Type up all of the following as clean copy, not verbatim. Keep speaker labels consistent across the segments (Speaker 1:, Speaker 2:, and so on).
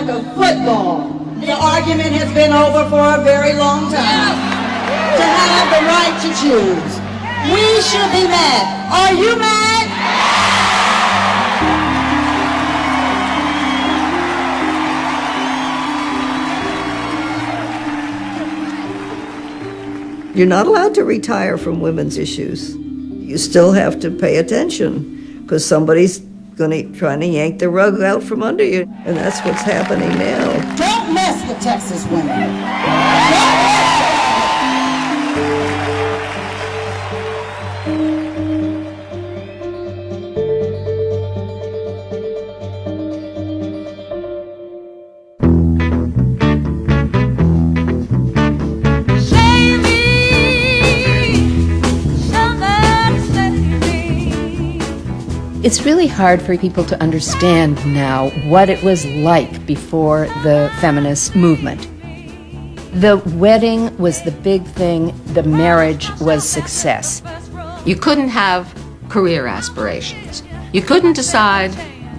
Speaker 1: like a football. The argument has been over for a very long time. To have the right to choose. We should be mad. Are you mad?
Speaker 2: You're not allowed to retire from women's issues. You still have to pay attention because somebody's trying to yank the rug out from under you, and that's what's happening now.
Speaker 1: Don't mess with Texas women.
Speaker 3: It's really hard for people to understand now what it was like before the feminist movement. The wedding was the big thing, the marriage was success.
Speaker 4: You couldn't have career aspirations. You couldn't decide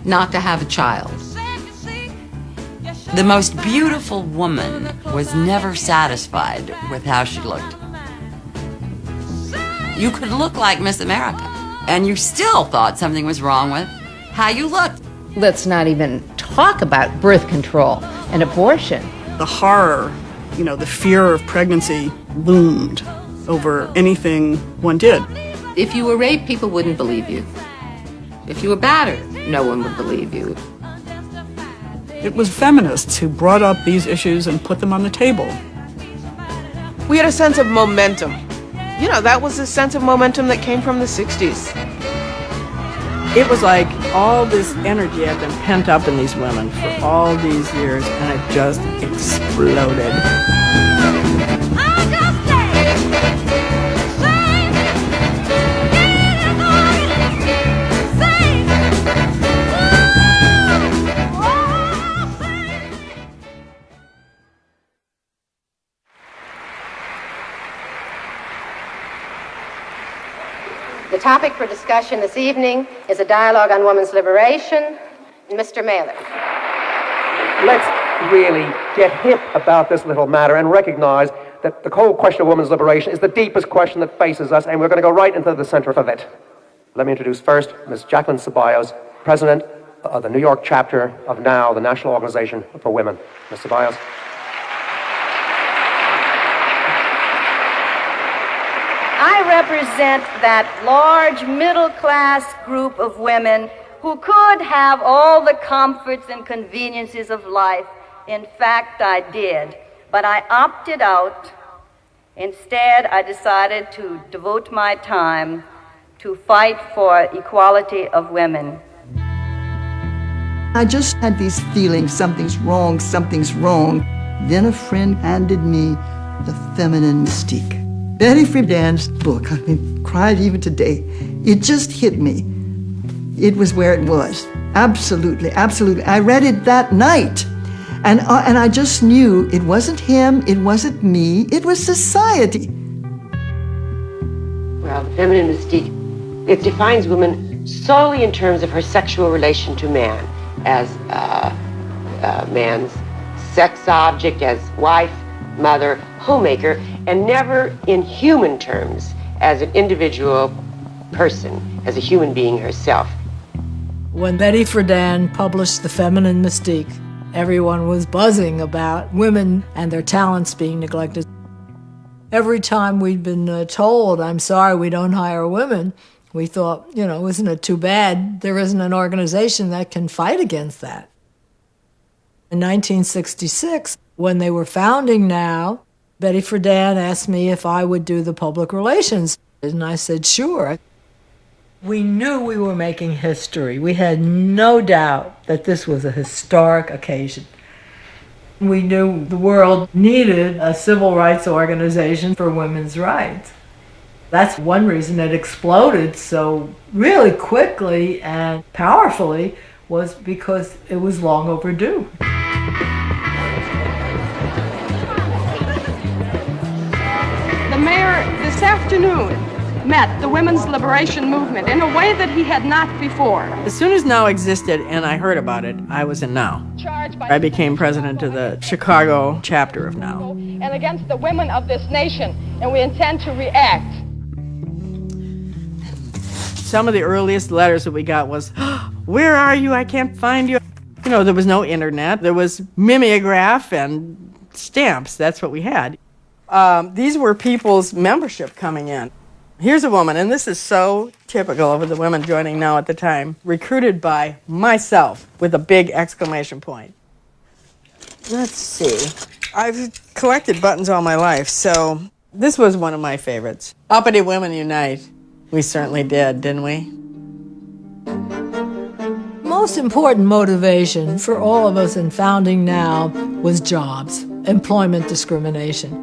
Speaker 4: not to have a child.
Speaker 5: The most beautiful woman was never satisfied with how she looked. You could look like Miss America, and you still thought something was wrong with how you looked.
Speaker 3: Let's not even talk about birth control and abortion.
Speaker 6: The horror, the fear of pregnancy loomed over anything one did.
Speaker 4: If you were raped, people wouldn't believe you. If you were battered, no one would believe you.
Speaker 6: It was feminists who brought up these issues and put them on the table.
Speaker 7: We had a sense of momentum. That was a sense of momentum that came from the 60s.
Speaker 6: It was like all this energy had been pent up in these women for all these years, and it just exploded.
Speaker 8: The topic for discussion this evening is a dialogue on women's liberation. Mr. Mailer.
Speaker 9: Let's really get hip about this little matter and recognize that the whole question of women's liberation is the deepest question that faces us, and we're going to go right into the center of it. Let me introduce first Ms. Jacqueline Ceballos, President of the New York chapter of NOW, the National Organization for Women. Ms. Ceballos.
Speaker 8: I represent that large middle-class group of women who could have all the comforts and conveniences of life. In fact, I did. But I opted out. Instead, I decided to devote my time to fight for equality of women.
Speaker 2: I just had these feelings, something's wrong, something's wrong. Then a friend handed me The Feminine Mystique. Betty Friedan's book, cried even today. It just hit me. It was where it was. Absolutely, absolutely. I read it that night. And I just knew it wasn't him, it wasn't me, it was society.
Speaker 10: Well, the feminine mystique, it defines woman solely in terms of her sexual relation to man, as man's sex object, as wife, mother, homemaker, and never in human terms as an individual person, as a human being herself.
Speaker 11: When Betty Friedan published The Feminine Mystique, everyone was buzzing about women and their talents being neglected. Every time we'd been told, I'm sorry, we don't hire women, we thought, isn't it too bad there isn't an organization that can fight against that? In 1966, when they were founding NOW, Betty Friedan asked me if I would do the public relations, and I said, sure. We knew we were making history. We had no doubt that this was a historic occasion. We knew the world needed a civil rights organization for women's rights. That's one reason it exploded so really quickly and powerfully, was because it was long overdue.
Speaker 7: The mayor this afternoon
Speaker 12: met the women's liberation movement in a way that he had not before.
Speaker 6: As soon as NOW existed and I heard about it, I was in NOW. I became president of the Chicago chapter of NOW.
Speaker 12: And against the women of this nation, and we intend to react.
Speaker 6: Some of the earliest letters that we got was, "Where are you? I can't find you." You know, there was no internet. There was mimeograph and stamps. That's what we had. These were people's membership coming in. Here's a woman, and this is so typical of the women joining NOW at the time, recruited by myself with a big exclamation point. Let's see. I've collected buttons all my life, so this was one of my favorites. Uppity Women Unite. We certainly did, didn't we?
Speaker 11: Most important motivation for all of us in founding NOW was jobs, employment discrimination.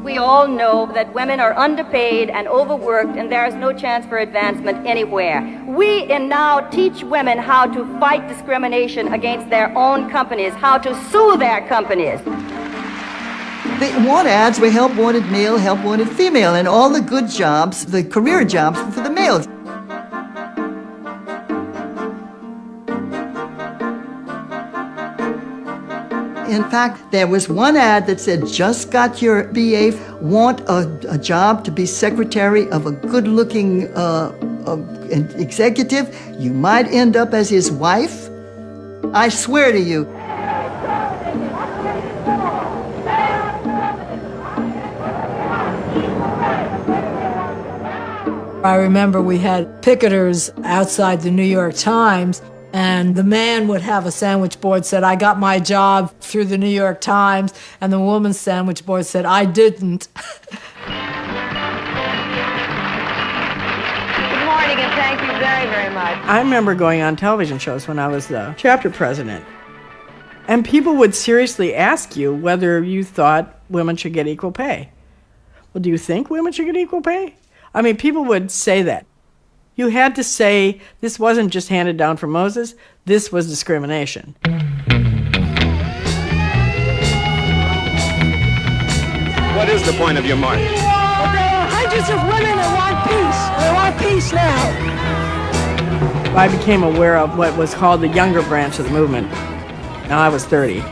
Speaker 8: We all know that women are underpaid and overworked, and there is no chance for advancement anywhere. We in NOW teach women how to fight discrimination against their own companies, how to sue their companies.
Speaker 2: The want ads were help wanted male, help wanted female, and all the good jobs, the career jobs, were for the males. In fact, there was one ad that said, "Just got your BA, want a job to be secretary of a good-looking executive. You might end up as his wife. I swear to you."
Speaker 11: I remember we had picketers outside the New York Times, and the man would have a sandwich board that said, "I got my job through the New York Times," and the woman's sandwich board said, "I didn't."
Speaker 10: Good morning, and thank you very, very much.
Speaker 6: I remember going on television shows when I was the chapter president, and people would seriously ask you whether you thought women should get equal pay. Well, do you think women should get equal pay? I mean, people would say that. You had to say this wasn't just handed down from Moses, this was discrimination.
Speaker 13: What is the point of your march?
Speaker 12: Well, there are hundreds of women that want peace. They want peace now.
Speaker 6: I became aware of what was called the younger branch of the movement. Now I was 30.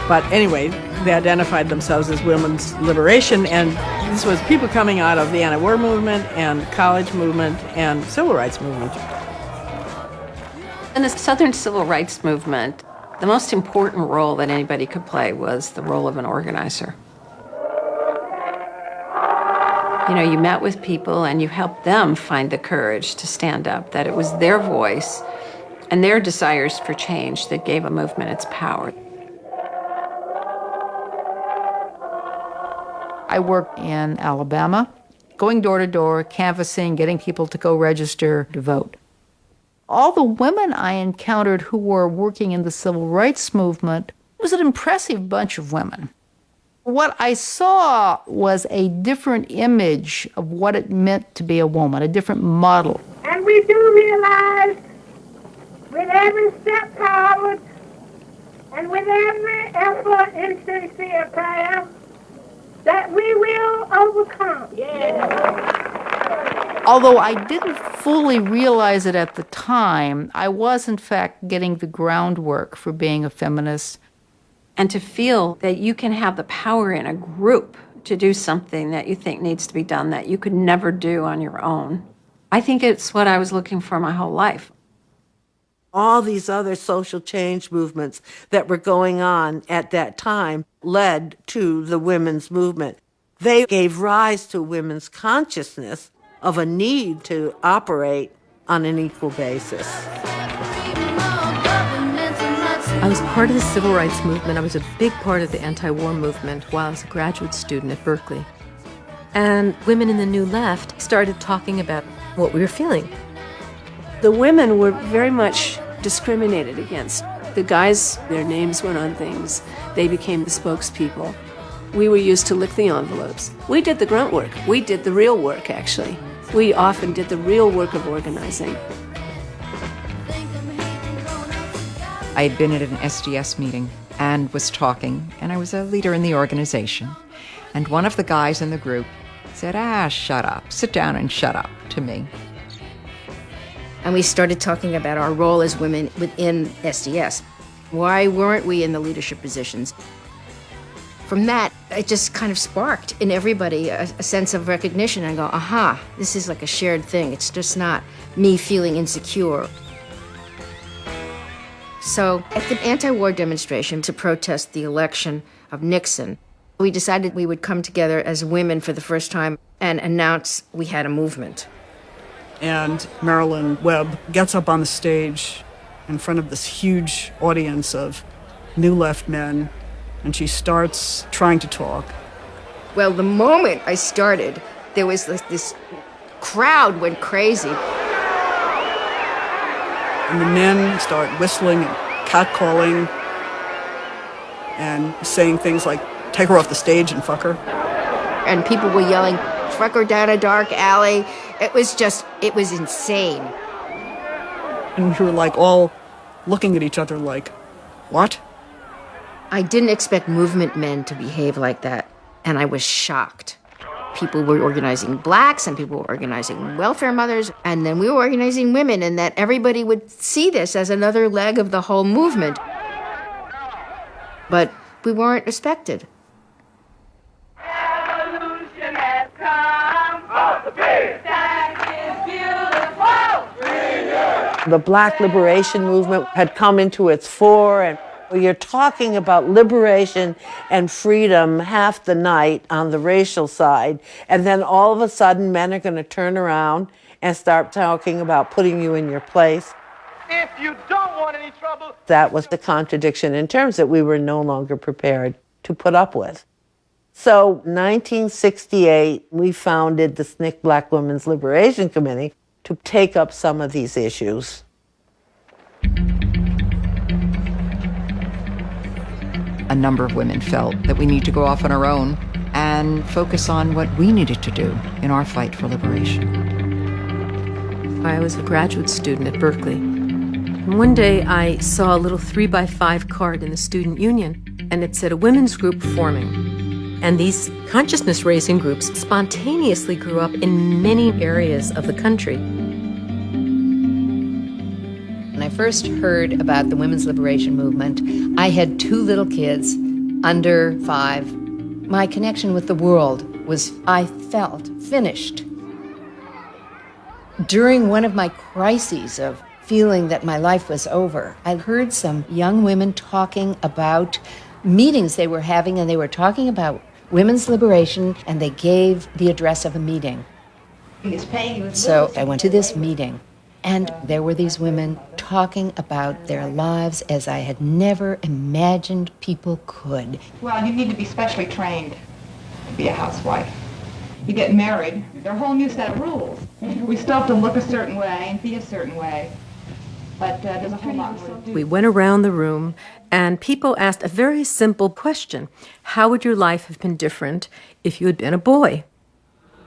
Speaker 6: But anyway, they identified themselves as women's liberation, and this was people coming out of the anti-war movement and college movement and civil rights movement.
Speaker 4: In the Southern Civil Rights Movement, the most important role that anybody could play was the role of an organizer. You know, you met with people and you helped them find the courage to stand up, that it was their voice and their desires for change that gave a movement its power.
Speaker 3: I worked in Alabama, going door to door, canvassing, getting people to go register to vote. All the women I encountered who were working in the civil rights movement was an impressive bunch of women. What I saw was a different image of what it meant to be a woman, a different model.
Speaker 14: And we do realize with every step forward and with every effort in sincere prayer that we will overcome.
Speaker 3: Although I didn't fully realize it at the time, I was in fact getting the groundwork for being a feminist.
Speaker 4: And to feel that you can have the power in a group to do something that you think needs to be done that you could never do on your own. I think it's what I was looking for my whole life.
Speaker 15: All these other social change movements that were going on at that time led to the women's movement. They gave rise to women's consciousness of a need to operate on an equal basis.
Speaker 16: I was part of the civil rights movement. I was a big part of the anti-war movement while I was a graduate student at Berkeley. And women in the New Left started talking about what we were feeling.
Speaker 17: The women were very much discriminated against. The guys, their names went on things. They became the spokespeople. We were used to lick the envelopes. We did the grunt work. We did the real work, actually. We often did the real work of organizing.
Speaker 18: I had been at an SDS meeting and was talking, and I was a leader in the organization. And one of the guys in the group said, shut up. Sit down and shut up to me.
Speaker 3: And we started talking about our role as women within SDS. Why weren't we in the leadership positions? From that, it just kind of sparked in everybody a sense of recognition and go, aha, this is like a shared thing. It's just not me feeling insecure. So at the anti-war demonstration to protest the election of Nixon, we decided we would come together as women for the first time and announce we had a movement.
Speaker 19: And Marilyn Webb gets up on the stage in front of this huge audience of New Left men, and she starts trying to talk.
Speaker 3: Well, the moment I started, there was this crowd went crazy.
Speaker 19: And the men start whistling and catcalling and saying things like, take her off the stage and fuck her.
Speaker 3: And people were yelling, fuck her down a dark alley. It was insane.
Speaker 19: And we were like all looking at each other like, what?
Speaker 3: I didn't expect movement men to behave like that, and I was shocked. People were organizing blacks, and people were organizing welfare mothers, and then we were organizing women, and that everybody would see this as another leg of the whole movement. But we weren't respected.
Speaker 12: Revolution has come. Off the beat. That is beautiful.
Speaker 15: The Black liberation movement had come into its fore, and you're talking about liberation and freedom half the night on the racial side, and then all of a sudden men are going to turn around and start talking about putting you in your place.
Speaker 12: If you don't want any trouble.
Speaker 15: That was the contradiction in terms that we were no longer prepared to put up with. So 1968, we founded the SNCC Black Women's Liberation Committee to take up some of these issues.
Speaker 18: A number of women felt that we need to go off on our own and focus on what we needed to do in our fight for liberation.
Speaker 16: I was a graduate student at Berkeley. And one day I saw a little 3x5 card in the student union, and it said a women's group forming. And these consciousness-raising groups spontaneously grew up in many areas of the country.
Speaker 3: When I first heard about the women's liberation movement, I had 2 little kids, under 5. My connection with the world was, I felt, finished. During one of my crises of feeling that my life was over, I heard some young women talking about meetings they were having, and they were talking about women's liberation, and they gave the address of a meeting. So I went to this meeting, and there were these women talking about their lives as I had never imagined people could.
Speaker 20: Well, you need to be specially trained to be a housewife. You get married, there are a whole new set of rules. We still have to look a certain way and be a certain way, but there's a whole lot more to do.
Speaker 16: We went around the room, and people asked a very simple question. How would your life have been different if you had been a boy?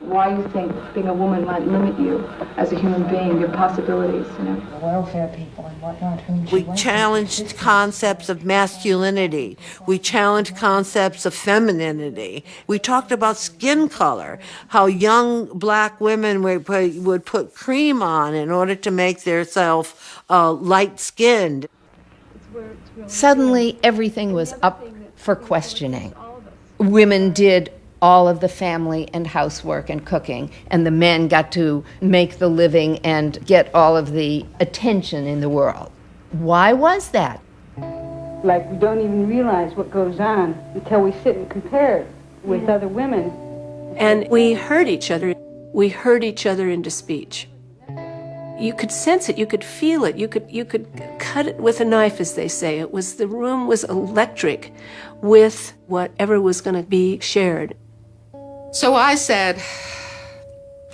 Speaker 20: Why you think being a woman might limit you as a human being, your possibilities, you know?
Speaker 21: Welfare people and whatnot.
Speaker 15: We challenged concepts of masculinity. We challenged concepts of femininity. We talked about skin color, how young black women would put cream on in order to make themselves light-skinned.
Speaker 3: Suddenly, everything was up for questioning. Women did all of the family and housework and cooking, and the men got to make the living and get all of the attention in the world. Why was that?
Speaker 22: Like, we don't even realize what goes on until we sit and compare it with other women.
Speaker 17: And we heard each other. We heard each other into speech. You could sense it, you could feel it, you could cut it with a knife, as they say. The room was electric with whatever was going to be shared.
Speaker 23: So I said,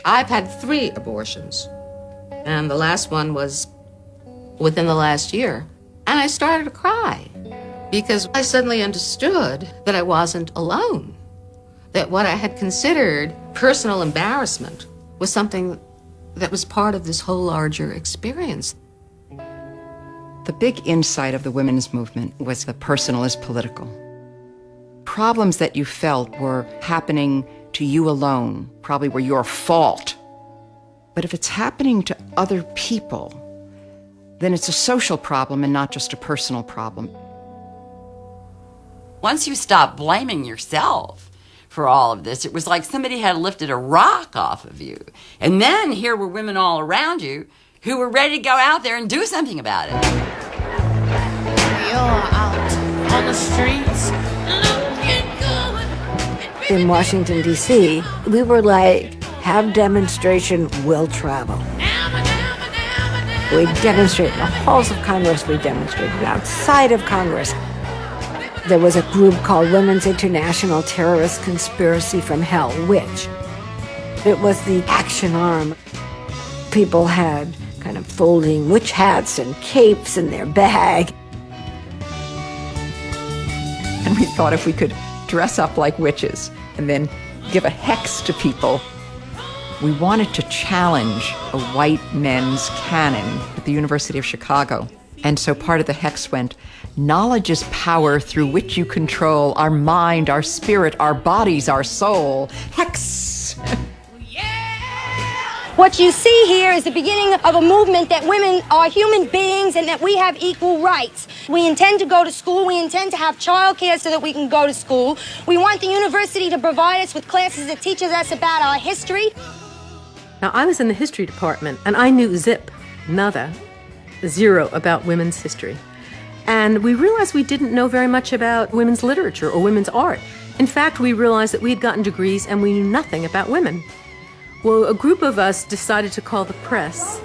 Speaker 23: I've had 3 abortions, and the last one was within the last year. And I started to cry because I suddenly understood that I wasn't alone, that what I had considered personal embarrassment was something that was part of this whole larger experience.
Speaker 18: The big insight of the women's movement was the personal is political. Problems that you felt were happening to you alone probably were your fault. But if it's happening to other people, then it's a social problem and not just a personal problem.
Speaker 1: Once you stop blaming yourself for all of this, it was like somebody had lifted a rock off of you. And then here were women all around you who were ready to go out there and do something about it.
Speaker 12: We are out on the streets looking good.
Speaker 5: In Washington, D.C., we were like, have demonstration, we'll travel. We demonstrated in the halls of Congress, we demonstrated outside of Congress. There was a group called Women's International Terrorist Conspiracy from Hell, which it was the action arm. People had kind of folding witch hats and capes in their bag.
Speaker 18: And we thought if we could dress up like witches and then give a hex to people, we wanted to challenge a white men's canon at the University of Chicago. And so part of the hex went, knowledge is power through which you control our mind, our spirit, our bodies, our soul. Hex!
Speaker 9: What you see here is the beginning of a movement that women are human beings and that we have equal rights. We intend to go to school. We intend to have childcare so that we can go to school. We want the university to provide us with classes that teaches us about our history.
Speaker 16: Now, I was in the history department, and I knew zip, nada, zero about women's history. And we realized we didn't know very much about women's literature or women's art. In fact, we realized that we had gotten degrees and we knew nothing about women. Well, a group of us decided to call the press.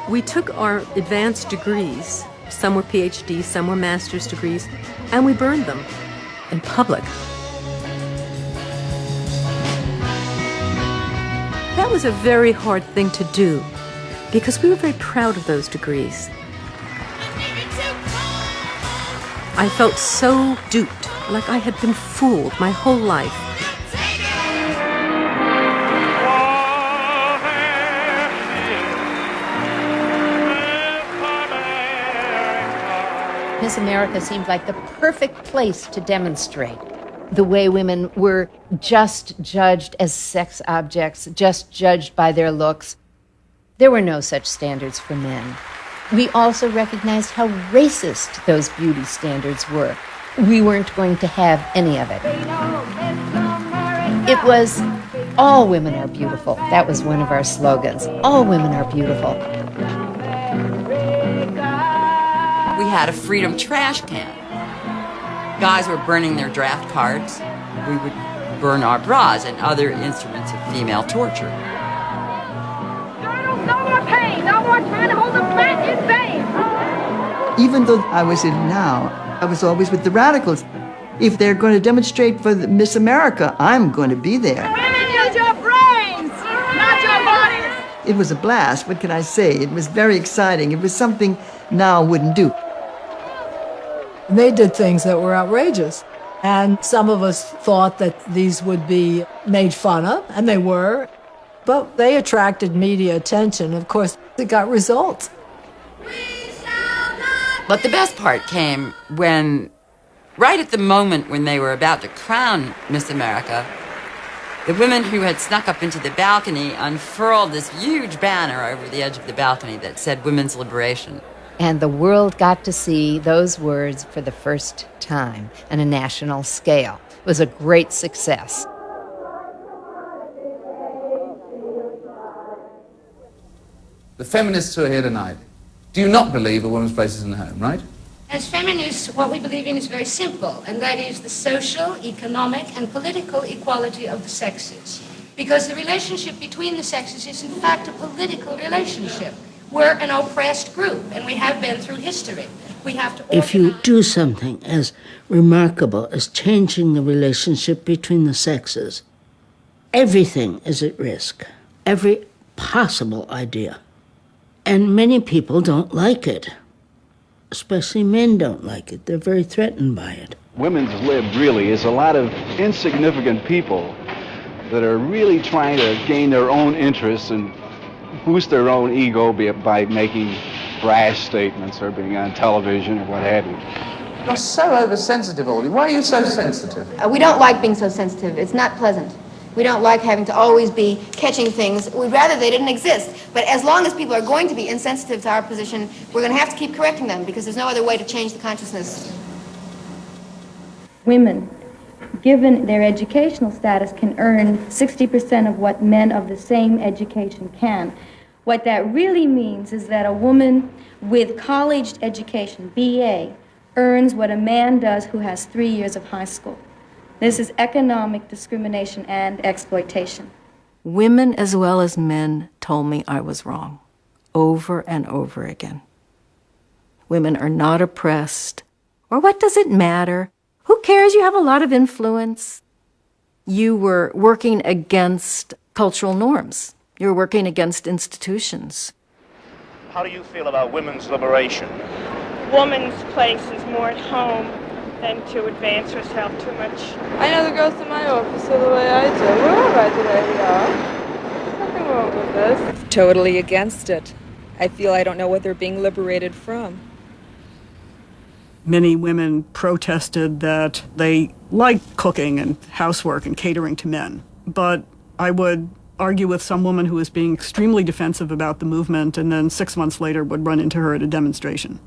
Speaker 16: We took our advanced degrees, some were PhDs, some were master's degrees, and we burned them in public. That was a very hard thing to do because we were very proud of those degrees. I felt so duped, like I had been fooled my whole life.
Speaker 3: Miss America seemed like the perfect place to demonstrate the way women were just judged as sex objects, just judged by their looks. There were no such standards for men. We also recognized how racist those beauty standards were. We weren't going to have any of it. It was, all women are beautiful. That was one of our slogans. All women are beautiful.
Speaker 1: We had a freedom trash can. Guys were burning their draft cards. We would burn our bras and other instruments of female torture.
Speaker 14: No more pain, no more trying to hold them back in vain.
Speaker 2: Even though I was in Now, I was always with the radicals. If they're going to demonstrate for the Miss America, I'm going to be there.
Speaker 14: Women use your brains, not your bodies.
Speaker 2: It was a blast. What can I say? It was very exciting. It was something Now wouldn't do.
Speaker 11: They did things that were outrageous. And some of us thought that these would be made fun of, and they were. But they attracted media attention. Of course, it got results.
Speaker 1: But the best part came when, right at the moment when they were about to crown Miss America, the women who had snuck up into the balcony unfurled this huge banner over the edge of the balcony that said Women's Liberation.
Speaker 3: And the world got to see those words for the first time on a national scale. It was a great success.
Speaker 24: The feminists who are here tonight do not believe a woman's place is in the home, right?
Speaker 25: As feminists, what we believe in is very simple, and that is the social, economic, and political equality of the sexes. Because the relationship between the sexes is, in fact, a political relationship. We're an oppressed group, and we have been through history. We have to.
Speaker 26: If you do something as remarkable as changing the relationship between the sexes, everything is at risk, every possible idea. And many people don't like it. Especially men don't like it. They're very threatened by it.
Speaker 27: Women's lib really is a lot of insignificant people that are really trying to gain their own interests and boost their own ego by making brash statements or being on television or what have you.
Speaker 24: You're so oversensitive, Audie. Why are you so sensitive?
Speaker 28: We don't like being so sensitive. It's not pleasant.
Speaker 25: We don't like having to always be catching things. We'd rather they didn't exist. But as long as people are going to be insensitive to our position, we're going to have to keep correcting them because there's no other way to change the consciousness.
Speaker 21: Women, given their educational status, can earn 60% of what men of the same education can. What that really means is that a woman with college education, BA, earns what a man does who has 3 years of high school. This is economic discrimination and exploitation.
Speaker 4: Women as well as men told me I was wrong, over and over again. Women are not oppressed, or what does it matter? Who cares? You have a lot of influence. You were working against cultural norms. You were working against institutions.
Speaker 6: How do you feel about women's liberation?
Speaker 7: Woman's place is more at home than to advance herself too much.
Speaker 8: I know the girls in my office are the way I do. We're all right the way we are. There's nothing wrong with this.
Speaker 10: Totally against it. I feel I don't know what they're being liberated from.
Speaker 13: Many women protested that they liked cooking and housework and catering to men. But I would argue with some woman who was being extremely defensive about the movement and then 6 months later would run into her at a demonstration.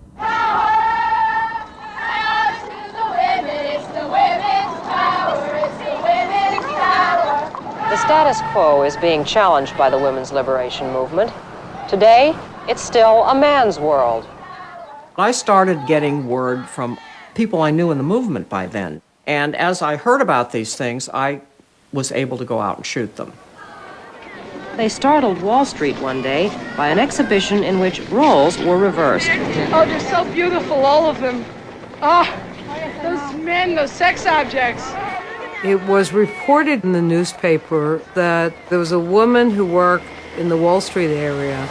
Speaker 19: The status quo is being challenged by the women's liberation movement. Today, it's still a man's world.
Speaker 28: I started getting word from people I knew in the movement by then. And as I heard about these things, I was able to go out and shoot them.
Speaker 19: They startled Wall Street one day by an exhibition in which roles were reversed.
Speaker 12: Oh, they're so beautiful, all of them. Oh, those men, those sex objects.
Speaker 15: It was reported in the newspaper that there was a woman who worked in the Wall Street area.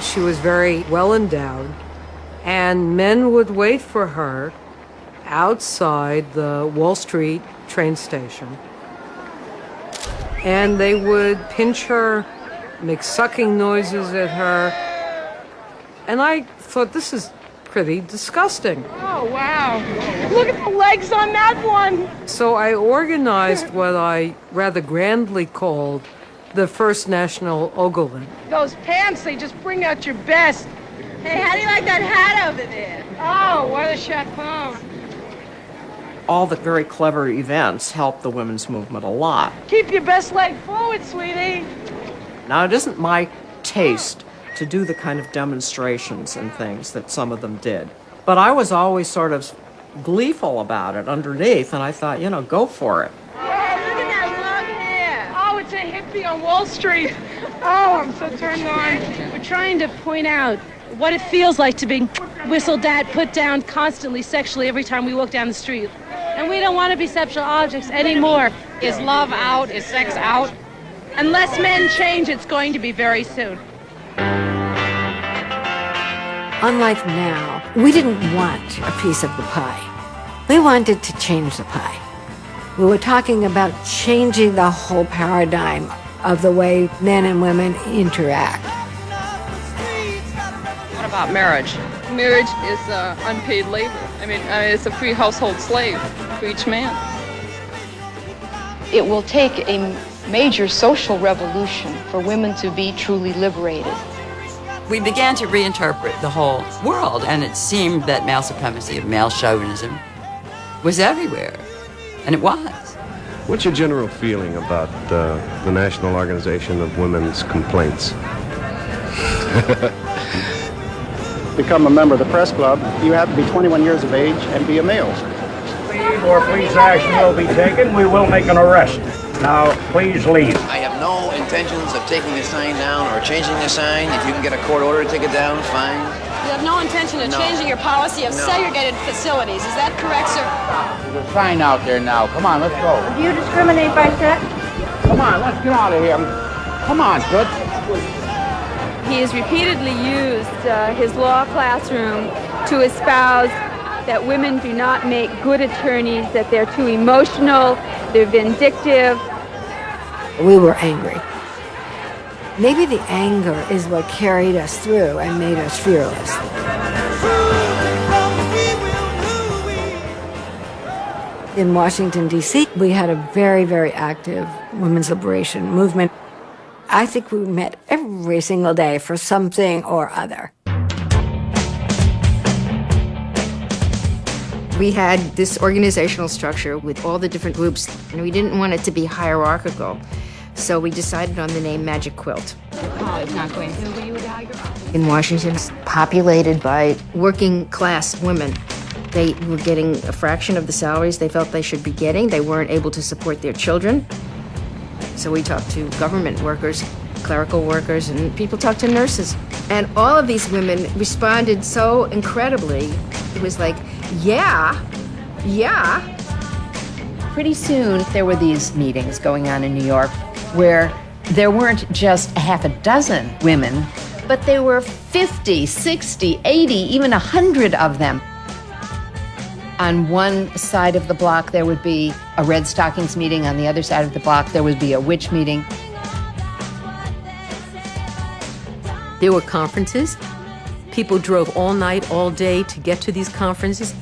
Speaker 15: She was very well endowed, and men would wait for her outside the Wall Street train station. And they would pinch her, make sucking noises at her. And I thought, this is pretty disgusting.
Speaker 12: Oh, wow. Look at the legs on that one.
Speaker 15: So I organized what I rather grandly called the First National Ogling.
Speaker 12: Those pants, they just bring out your best. Hey, how do you like that hat over there? Oh, what a chapeau.
Speaker 28: All the very clever events helped the women's movement a lot.
Speaker 12: Keep your best leg forward, sweetie.
Speaker 28: Now, it isn't my taste to do the kind of demonstrations and things that some of them did. But I was always sort of gleeful about it underneath, and I thought, you know, go for it.
Speaker 12: Yeah, look at that long hair. Oh, it's a hippie on Wall Street. Oh, I'm so turned on.
Speaker 29: We're trying to point out what it feels like to be whistled at, put down constantly sexually every time we walk down the street. And we don't want to be sexual objects anymore.
Speaker 10: Is love out? Is sex out?
Speaker 29: Unless men change, it's going to be very soon.
Speaker 5: Unlike now, we didn't want a piece of the pie. We wanted to change the pie. We were talking about changing the whole paradigm of the way men and women interact.
Speaker 10: What about marriage?
Speaker 8: Marriage is unpaid labor. I mean, it's a free household slave for each man.
Speaker 30: It will take a major social revolution for women to be truly liberated.
Speaker 1: We began to reinterpret the whole world, and it seemed that male supremacy, male chauvinism, was everywhere. And it was.
Speaker 31: What's your general feeling about the National Organization of Women's Complaints?
Speaker 32: Become a member of the press club, you have to be 21 years of age and be a male.
Speaker 33: Or police action will be taken, we will make an arrest. Now, please leave.
Speaker 34: I have no intentions of taking the sign down or changing the sign. If you can get a court order to take it down, fine.
Speaker 29: You have no intention of changing your policy of segregated facilities. Is that correct, sir?
Speaker 35: There's a sign out there now. Come on, let's go.
Speaker 22: Do you discriminate by sex?
Speaker 35: Come on, let's get out of here. Come on, Toots.
Speaker 36: He has repeatedly used his law classroom to espouse that women do not make good attorneys, that they're too emotional, they're vindictive.
Speaker 5: We were angry. Maybe the anger is what carried us through and made us fearless. In Washington, D.C., we had a very, very active women's liberation movement. I think we met every single day for something or other.
Speaker 2: We had this organizational structure with all the different groups, and we didn't want it to be hierarchical. So we decided on the name Magic Quilt.
Speaker 36: Oh, it's not going to.
Speaker 2: In Washington, it's populated by working class women. They were getting a fraction of the salaries they felt they should be getting. They weren't able to support their children. So we talked to government workers, clerical workers, and people talked to nurses. And all of these women responded so incredibly. It was like, yeah.
Speaker 3: Pretty soon, there were these meetings going on in New York where there weren't just a half a dozen women, but there were 50, 60, 80, even 100 of them. On one side of the block, there would be a Red Stockings meeting. On the other side of the block, there would be a witch meeting.
Speaker 4: There were conferences. People drove all night, all day to get to these conferences.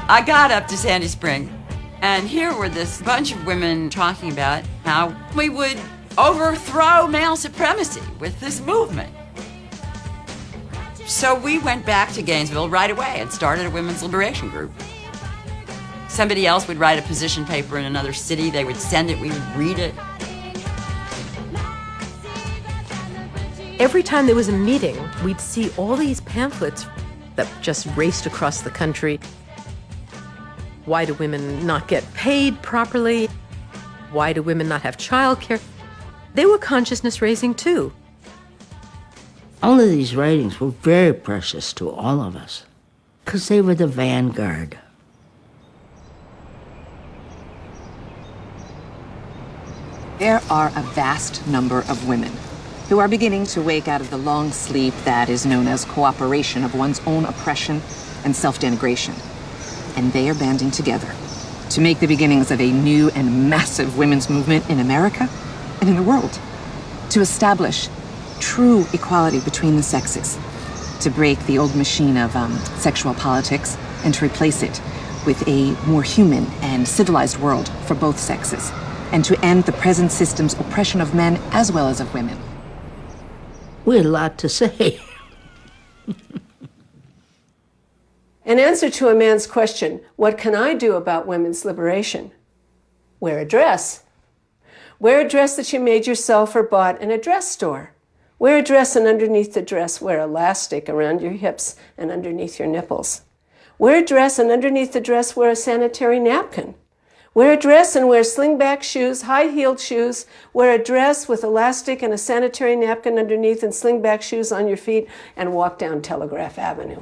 Speaker 1: I got up to Sandy Spring, and here were this bunch of women talking about how we would overthrow male supremacy with this movement. So we went back to Gainesville right away and started a women's liberation group. Somebody else would write a position paper in another city. They would send it, we would read it.
Speaker 4: Every time there was a meeting, we'd see all these pamphlets that just raced across the country. Why do women not get paid properly? Why do women not have childcare? They were consciousness raising too.
Speaker 9: All of these writings were very precious to all of us because they were the vanguard.
Speaker 11: There are a vast number of women who are beginning to wake out of the long sleep that is known as cooperation of one's own oppression and self-denigration. And they are banding together to make the beginnings of a new and massive women's movement in America and in the world, to establish true equality between the sexes, to break the old machine of sexual politics and to replace it with a more human and civilized world for both sexes, and to end the present system's oppression of men as well as of women.
Speaker 9: We had a lot to say.
Speaker 14: In answer to a man's question, what can I do about women's liberation? Wear a dress. Wear a dress that you made yourself or bought in a dress store. Wear a dress and underneath the dress wear elastic around your hips and underneath your nipples. Wear a dress and underneath the dress wear a sanitary napkin. Wear a dress and wear slingback shoes, high-heeled shoes. Wear a dress with elastic and a sanitary napkin underneath and slingback shoes on your feet and walk down Telegraph Avenue.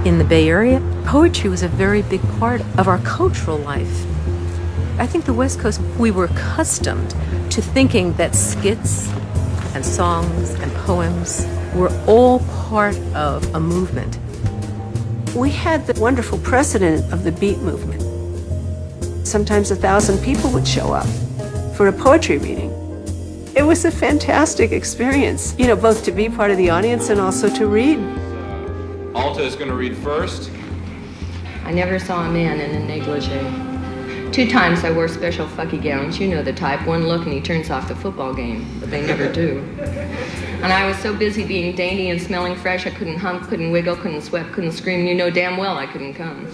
Speaker 4: In the Bay Area, poetry was a very big part of our cultural life. I think the West Coast, we were accustomed to thinking that skits and songs and poems were all part of a movement.
Speaker 14: We had the wonderful precedent of the beat movement. Sometimes 1,000 people would show up for a poetry reading. It was a fantastic experience, both to be part of the audience and also to read.
Speaker 16: Alta is going to read first.
Speaker 17: I never saw a man in a negligee. 2 times I wore special fucky gowns, you know the type. One look and he turns off the football game, but they never do. And I was so busy being dainty and smelling fresh, I couldn't hump, couldn't wiggle, couldn't sweat, couldn't scream. You know damn well I couldn't come.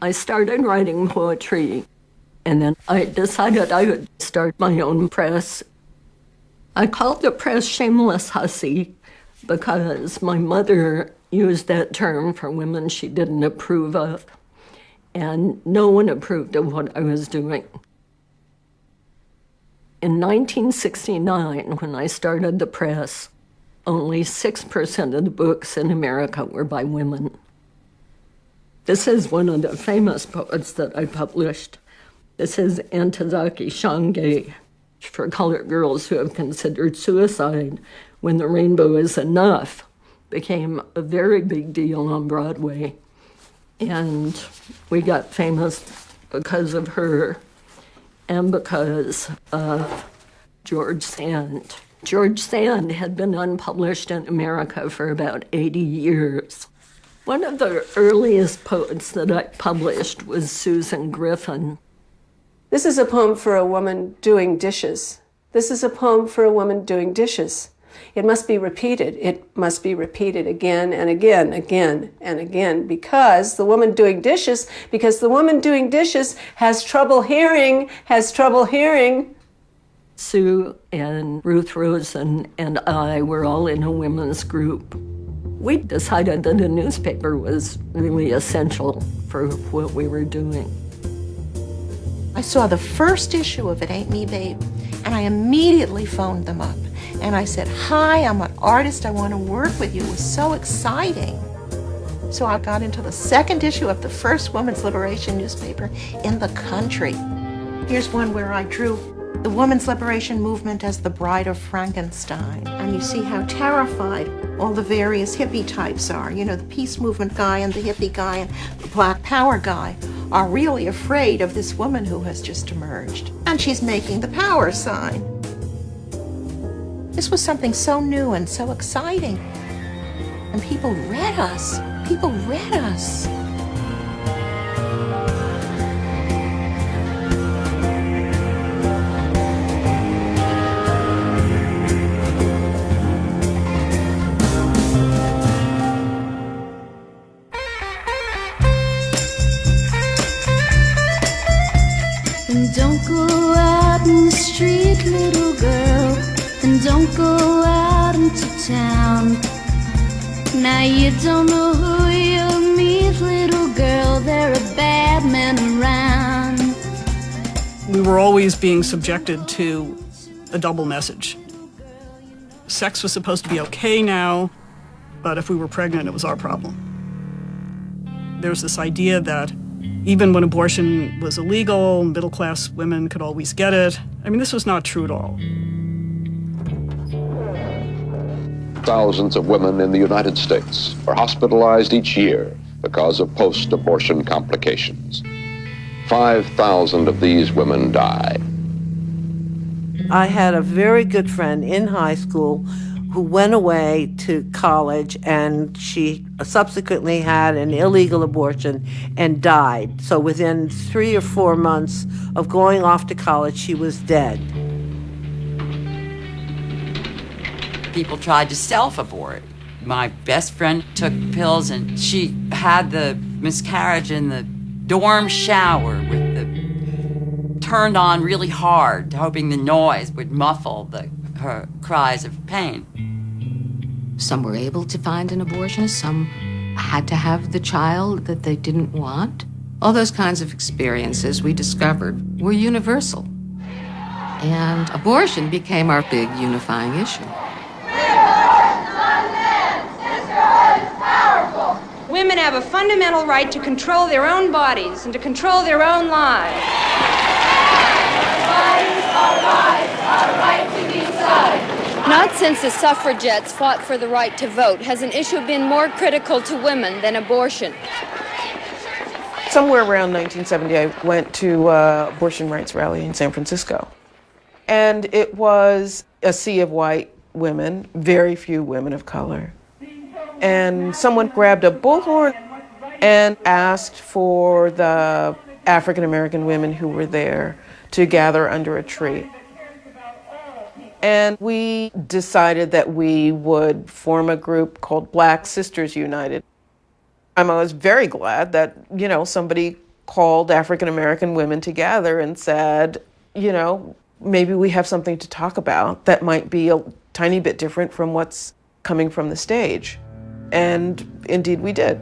Speaker 4: I started writing poetry, and then I decided I would start my own press. I called the press Shameless Hussy because my mother used that term for women she didn't approve of, and no one approved of what I was doing. In 1969, when I started the press, only 6% of the books in America were by women. This is one of the famous poets that I published. This is Antazaki Shange, for colored girls who have considered suicide when the rainbow is enough, became a very big deal on Broadway. And we got famous because of her and because of George Sand. George Sand had been unpublished in America for about 80 years. One of the earliest poems that I published was Susan Griffin.
Speaker 14: This is a poem for a woman doing dishes. This is a poem for a woman doing dishes. It must be repeated. It must be repeated again and again, again and again, because the woman doing dishes has trouble hearing.
Speaker 4: Sue and Ruth Rosen and I were all in a women's group. We decided that a newspaper was really essential for what we were doing.
Speaker 6: I saw the first issue of It Ain't Me, Babe, and I immediately phoned them up. And I said, hi, I'm an artist, I want to work with you. It was so exciting. So I got into the second issue of the first women's liberation newspaper in the country. Here's one where I drew the women's liberation movement as the bride of Frankenstein. And you see how terrified all the various hippie types are. You know, the peace movement guy and the hippie guy and the black power guy are really afraid of this woman who has just emerged. And she's making the power sign. This was something so new and so exciting. And people read us. People read us.
Speaker 7: And don't go out in the street, little girl. And don't go out into town. Now you don't know who you'll meet, little girl. There are bad men around.
Speaker 10: We were always being subjected to a double message. Sex was supposed to be okay now, but if we were pregnant, it was our problem. There's this idea that even when abortion was illegal, middle-class women could always get it. I mean, this was not true at all.
Speaker 12: Thousands of women in the United States are hospitalized each year because of post-abortion complications. 5,000 of these women die.
Speaker 13: I had a very good friend in high school who went away to college, and she subsequently had an illegal abortion and died. So within 3 or 4 months of going off to college, she was dead.
Speaker 1: People tried to self-abort. My best friend took pills, and she had the miscarriage in the dorm shower with the turned on really hard, hoping the noise would muffle her cries of pain.
Speaker 2: Some were able to find an abortionist, some had to have the child that they didn't want. All those kinds of experiences we discovered were universal. And abortion became our big unifying issue.
Speaker 15: Women have a fundamental right to control their own bodies and to control their own lives.
Speaker 7: Our right to decide.
Speaker 36: Not since the suffragettes fought for the right to vote has an issue been more critical to women than abortion.
Speaker 18: Somewhere around 1970, I went to an abortion rights rally in San Francisco. And it was a sea of white women, very few women of color. And someone grabbed a bullhorn and asked for the African American women who were there to gather under a tree. And we decided that we would form a group called Black Sisters United. I was very glad that, somebody called African American women together and said, maybe we have something to talk about that might be a tiny bit different from what's coming from the stage. And indeed we did.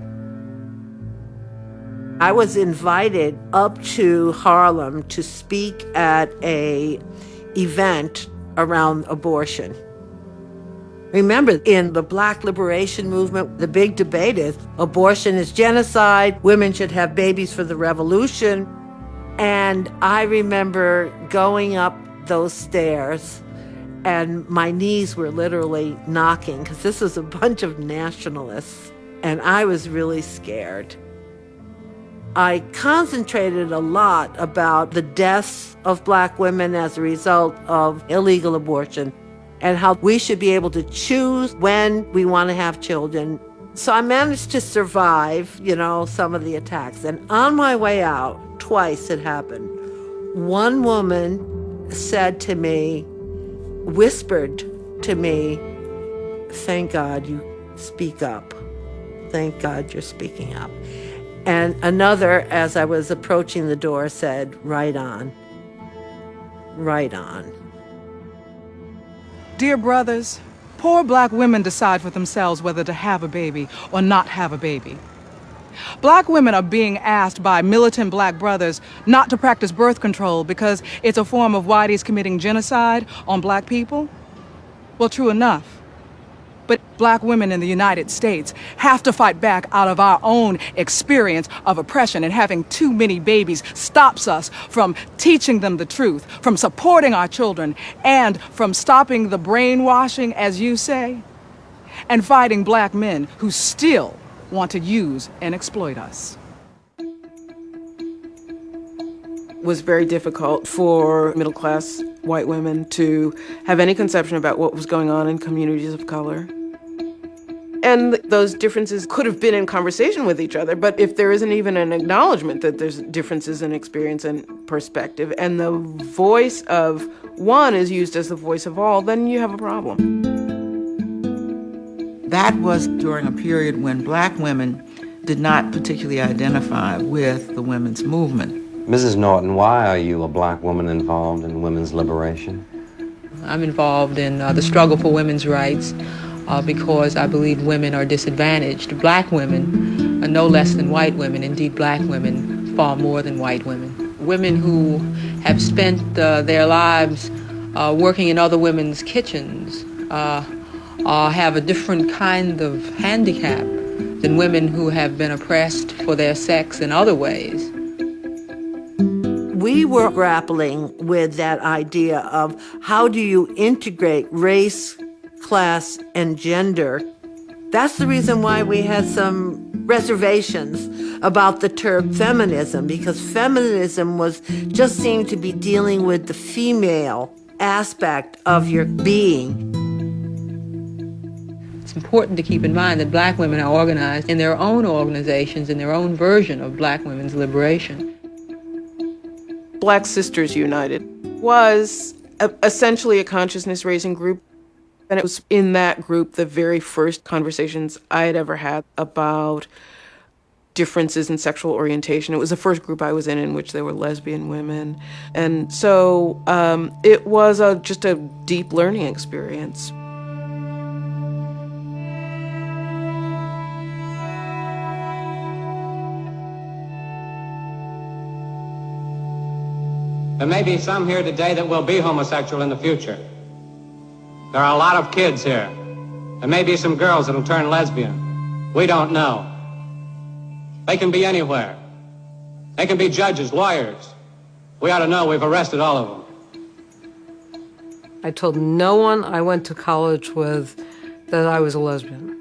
Speaker 13: I was invited up to Harlem to speak at an event around abortion. Remember, in the Black liberation movement, the big debate is abortion is genocide, women should have babies for the revolution. And I remember going up those stairs and my knees were literally knocking because this was a bunch of nationalists and I was really scared. I concentrated a lot about the deaths of Black women as a result of illegal abortion and how we should be able to choose when we want to have children. So I managed to survive, some of the attacks. And on my way out, twice it happened. One woman said to me, whispered to me, "Thank God you speak up. Thank God you're speaking up." And another, as I was approaching the door, said, "Right on. Right on."
Speaker 8: Dear brothers, poor black women decide for themselves whether to have a baby or not have a baby. Black women are being asked by militant black brothers not to practice birth control because it's a form of whiteys committing genocide on black people. Well, true enough. But black women in the United States have to fight back out of our own experience of oppression, and having too many babies stops us from teaching them the truth, from supporting our children, and from stopping the brainwashing, as you say, and fighting black men who still want to use and exploit us.
Speaker 18: It was very difficult for middle-class white women to have any conception about what was going on in communities of color. And those differences could have been in conversation with each other, but if there isn't even an acknowledgement that there's differences in experience and perspective, and the voice of one is used as the voice of all, then you have a problem.
Speaker 19: That was during a period when black women did not particularly identify with the women's movement.
Speaker 20: Mrs. Norton, why are you, a black woman, involved in women's liberation?
Speaker 21: I'm involved in the struggle for women's rights because I believe women are disadvantaged. Black women are no less than white women, indeed black women far more than white women. Women who have spent their lives working in other women's kitchens have a different kind of handicap than women who have been oppressed for their sex in other ways.
Speaker 13: We were grappling with that idea of how do you integrate race, class, and gender. That's the reason why we had some reservations about the term feminism, because feminism just seemed to be dealing with the female aspect of your being.
Speaker 21: It's important to keep in mind that black women are organized in their own organizations, in their own version of black women's liberation.
Speaker 18: Black Sisters United was essentially a consciousness-raising group. And it was in that group the very first conversations I had ever had about differences in sexual orientation. It was the first group I was in which there were lesbian women. And so it was just a deep learning experience.
Speaker 23: There may be some here today that will be homosexual in the future. There are a lot of kids here. There may be some girls that'll turn lesbian. We don't know. They can be anywhere. They can be judges, lawyers. We ought to know we've arrested all of them.
Speaker 24: I told no one I went to college with that I was a lesbian.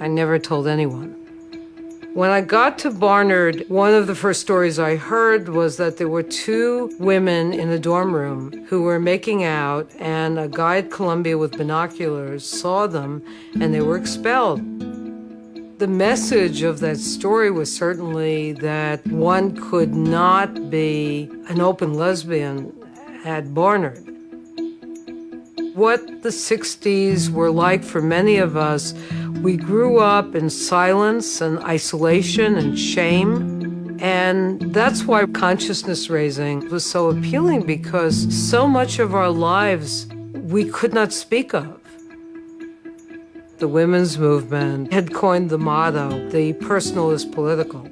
Speaker 24: I never told anyone. When I got to Barnard, one of the first stories I heard was that there were two women in the dorm room who were making out, and a guy at Columbia with binoculars saw them, and they were expelled. The message of that story was certainly that one could not be an open lesbian at Barnard. What the 60s were like for many of us, we grew up in silence and isolation and shame. And that's why consciousness raising was so appealing, because so much of our lives we could not speak of. The women's movement had coined the motto, the personal is political.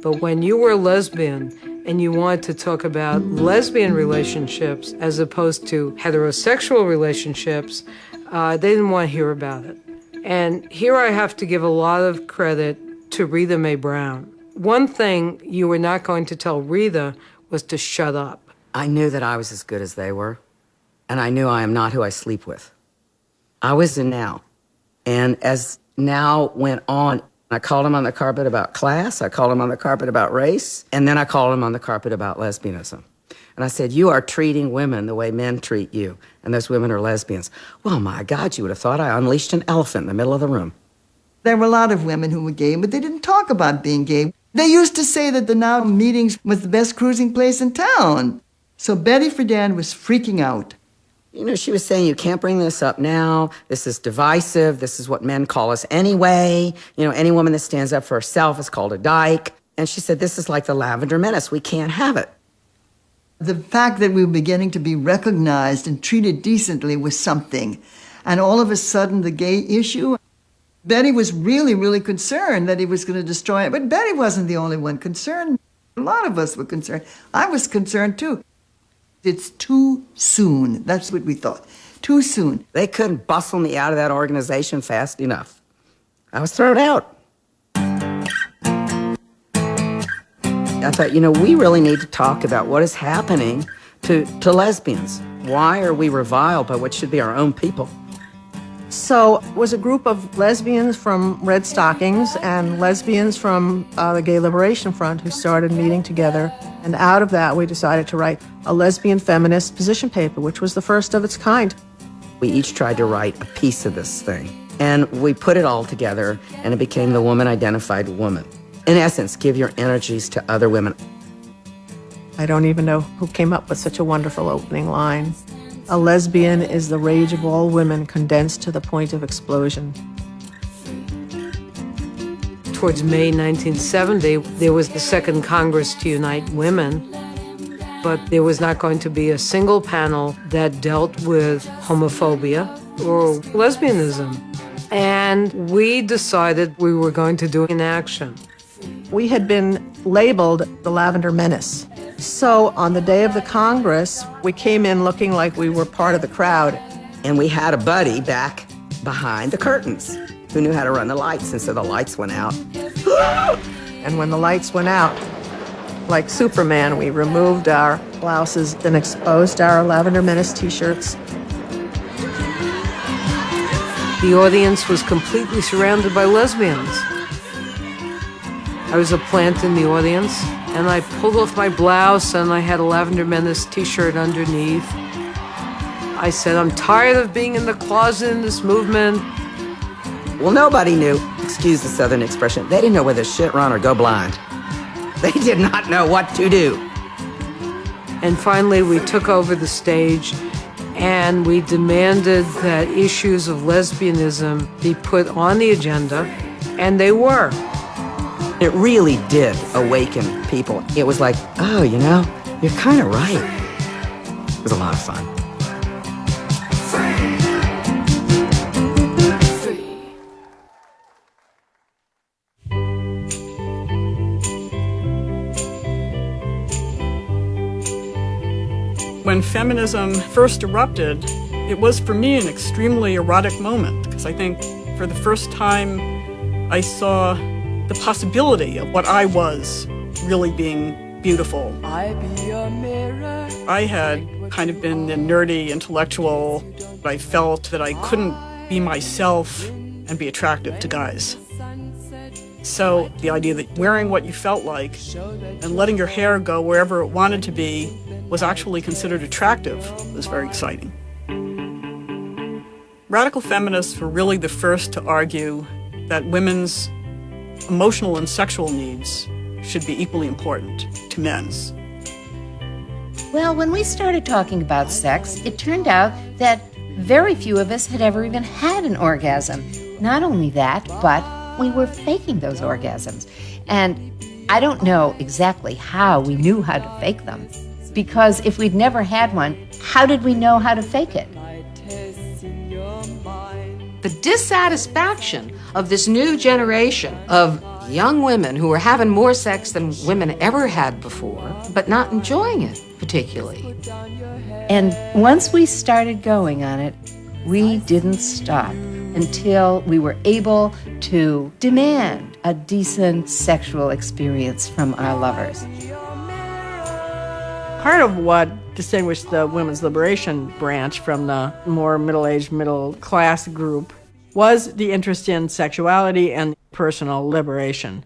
Speaker 24: But when you were a lesbian and you wanted to talk about lesbian relationships as opposed to heterosexual relationships, they didn't want to hear about it. And here I have to give a lot of credit to Rita Mae Brown. One thing you were not going to tell Rita was to shut up.
Speaker 25: I knew that I was as good as they were, and I knew I am not who I sleep with. I was in Now. And as Now went on, I called him on the carpet about class, I called him on the carpet about race, and then I called him on the carpet about lesbianism. And I said, you are treating women the way men treat you, and those women are lesbians. Well, my God, you would have thought I unleashed an elephant in the middle of the room.
Speaker 3: There were a lot of women who were gay, but they didn't talk about being gay. They used to say that the Now Meetings was the best cruising place in town. So Betty Friedan was freaking out.
Speaker 25: You know, she was saying, you can't bring this up now. This is divisive. This is what men call us anyway. You know, any woman that stands up for herself is called a dyke. And she said, this is like the Lavender Menace. We can't have it.
Speaker 3: The fact that we were beginning to be recognized and treated decently was something. And all of a sudden, the gay issue, Betty was really, really concerned that he was going to destroy it. But Betty wasn't the only one concerned. A lot of us were concerned. I was concerned, too. It's too soon. That's what we thought. Too soon.
Speaker 25: They couldn't bustle me out of that organization fast enough. I was thrown out. I thought, you know, we really need to talk about what is happening to lesbians. Why are we reviled by what should be our own people?
Speaker 6: So it was a group of lesbians from Red Stockings and lesbians from the Gay Liberation Front who started meeting together. And out of that, we decided to write a lesbian feminist position paper, which was the first of its kind.
Speaker 25: We each tried to write a piece of this thing. And we put it all together, and it became the Woman-Identified Woman. In essence, give your energies to other women.
Speaker 6: I don't even know who came up with such a wonderful opening line. A lesbian is the rage of all women condensed to the point of explosion.
Speaker 24: Towards May 1970, there was the Second Congress to Unite Women, but there was not going to be a single panel that dealt with homophobia or lesbianism. And we decided we were going to do an action.
Speaker 6: We had been labeled the Lavender Menace. So on the day of the Congress, we came in looking like we were part of the crowd.
Speaker 25: And we had a buddy back behind the curtains who knew how to run the lights, and so the lights went out.
Speaker 6: And when the lights went out, like Superman, we removed our blouses and exposed our Lavender Menace t-shirts.
Speaker 24: The audience was completely surrounded by lesbians. I was a plant in the audience, and I pulled off my blouse, and I had a Lavender Menace t-shirt underneath. I said, I'm tired of being in the closet in this movement.
Speaker 25: Well, nobody knew, excuse the Southern expression, they didn't know whether shit run or go blind. They did not know what to do.
Speaker 24: And finally, we took over the stage, and we demanded that issues of lesbianism be put on the agenda, and they were.
Speaker 25: It really did awaken people. It was like, oh, you know, you're kind of right. It was a lot of fun.
Speaker 10: When feminism first erupted, it was for me an extremely erotic moment, because I think for the first time I saw the possibility of what I was really being beautiful. I had kind of been the nerdy intellectual. I felt that I couldn't be myself and be attractive to guys. So the idea that wearing what you felt like and letting your hair go wherever it wanted to be was actually considered attractive was very exciting. Radical feminists were really the first to argue that women's emotional and sexual needs should be equally important to men's.
Speaker 5: Well, when we started talking about sex, it turned out that very few of us had ever even had an orgasm. Not only that, but we were faking those orgasms. And I don't know exactly how we knew how to fake them, because if we'd never had one, how did we know how to fake it?
Speaker 9: The dissatisfaction of this new generation of young women who are having more sex than women ever had before, but not enjoying it particularly.
Speaker 5: And once we started going on it, we didn't stop until we were able to demand a decent sexual experience from our lovers.
Speaker 6: Part of what distinguished the women's liberation branch from the more middle-aged, middle-class group was the interest in sexuality and personal liberation.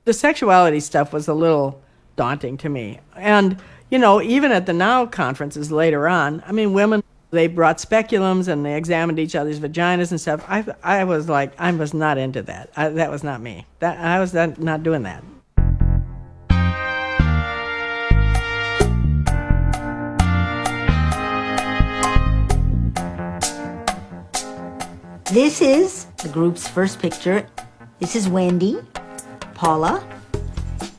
Speaker 6: The sexuality stuff was a little daunting to me. And, you know, even at the Now conferences later on, I mean, women
Speaker 4: They brought speculums and they examined each other's vaginas and stuff. I was like, I was not into that. That was not me. I was not doing that.
Speaker 11: This is the group's first picture. This is Wendy, Paula,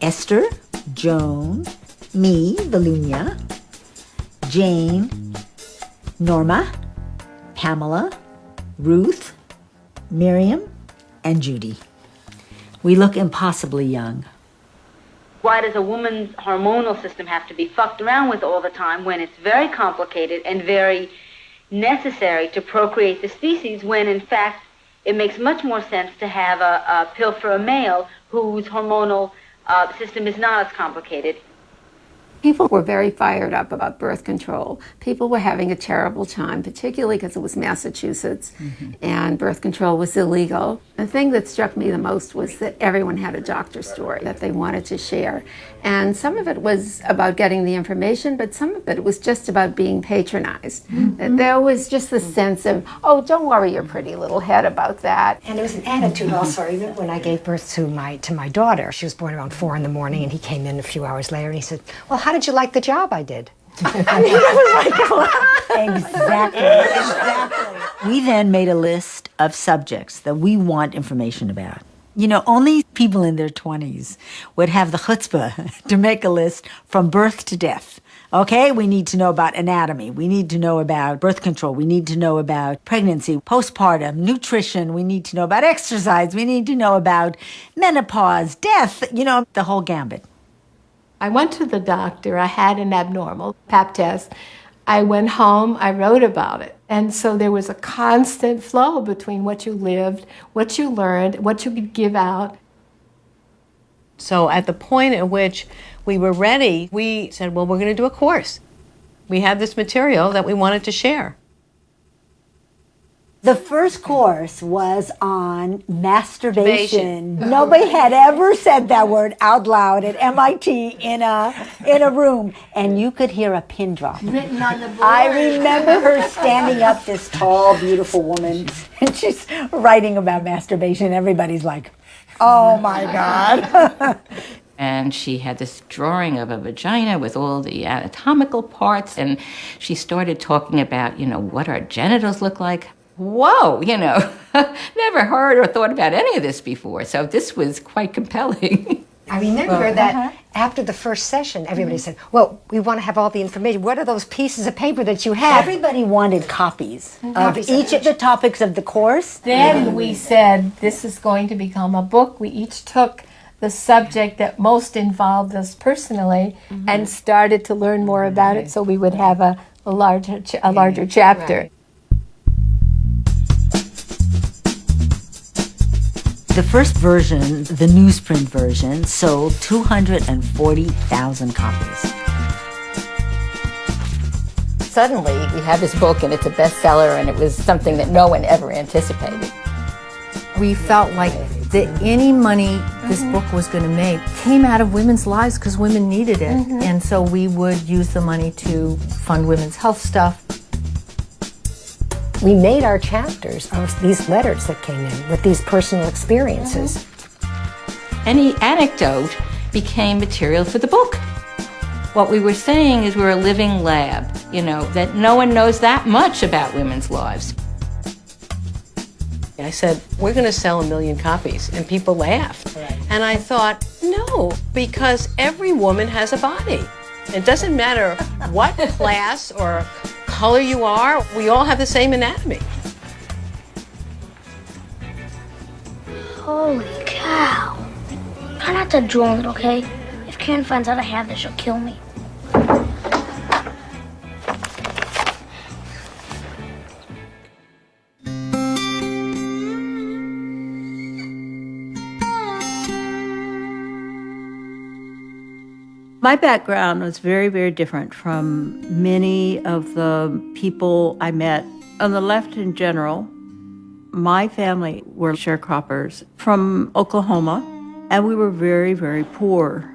Speaker 11: Esther, Joan, me, Valunia, Jane, Norma, Pamela, Ruth, Miriam, and Judy. We look impossibly young.
Speaker 14: Why does a woman's hormonal system have to be fucked around with all the time when it's very complicated and very necessary to procreate the species, when in fact it makes much more sense to have a pill for a male whose hormonal system is not as complicated?
Speaker 5: People were very fired up about birth control. People were having a terrible time, particularly because it was Massachusetts and birth control was illegal. The thing that struck me the most was that everyone had a doctor story that they wanted to share. And some of it was about getting the information, but some of it was just about being patronized. There was just the sense of, oh, don't worry your pretty little head about that.
Speaker 16: And there was an attitude also. I remember when I gave birth to my daughter. She was born around 4 in the morning, and he came in a few hours later, and he said, well, how did you like the job I did?
Speaker 11: Exactly. We then made a list of subjects that we want information about. You know, only people in their 20s would have the chutzpah to make a list from birth to death. Okay, we need to know about anatomy. We need to know about birth control. We need to know about pregnancy, postpartum, nutrition. We need to know about exercise. We need to know about menopause, death, you know, the whole gambit.
Speaker 6: I went to the doctor. I had an abnormal pap test. I went home. I wrote about it. And so there was a constant flow between what you lived, what you learned, what you could give out.
Speaker 17: So at the point at which we were ready, we said, well, we're going to do a course. We had this material that we wanted to share.
Speaker 11: The first course was on masturbation. Nobody had ever said that word out loud at MIT in a room, and you could hear a pin drop.
Speaker 6: Written on the board.
Speaker 11: I remember her standing up, this tall, beautiful woman, and she's writing about masturbation. Everybody's like, oh my God.
Speaker 22: And she had this drawing of a vagina with all the anatomical parts, and she started talking about, you know, what our genitals look like. Whoa, you know, never heard or thought about any of this before. So this was quite compelling.
Speaker 16: I remember that after the first session, everybody said, well, we want to have all the information. What are those pieces of paper that you have?
Speaker 11: Everybody wanted copies of each of the topics of the course.
Speaker 6: Then we said, this is going to become a book. We each took the subject that most involved us personally and started to learn more about it so we would have a larger chapter.
Speaker 22: Right.
Speaker 11: The first version, the newsprint version, sold 240,000 copies.
Speaker 5: Suddenly, we have this book and it's a bestseller, and it was something that no one ever anticipated.
Speaker 2: We felt like that any money this book was going to make came out of women's lives because women needed it. And so we would use the money to fund women's health stuff.
Speaker 16: We made our chapters of these letters that came in with these personal experiences.
Speaker 22: Any anecdote became material for the book. What we were saying is we're a living lab, you know, that no one knows that much about women's lives.
Speaker 17: I said, we're going to sell 1 million copies, and people laughed. And I thought, no, because every woman has a body. It doesn't matter what class or color you are, we all have the same anatomy.
Speaker 7: Holy cow. Try not to drool it, okay? If Karen finds out I have this, she'll kill me.
Speaker 26: My background was very, very different from many of the people I met. On the left in general, my family were sharecroppers from Oklahoma, and we were very, very poor.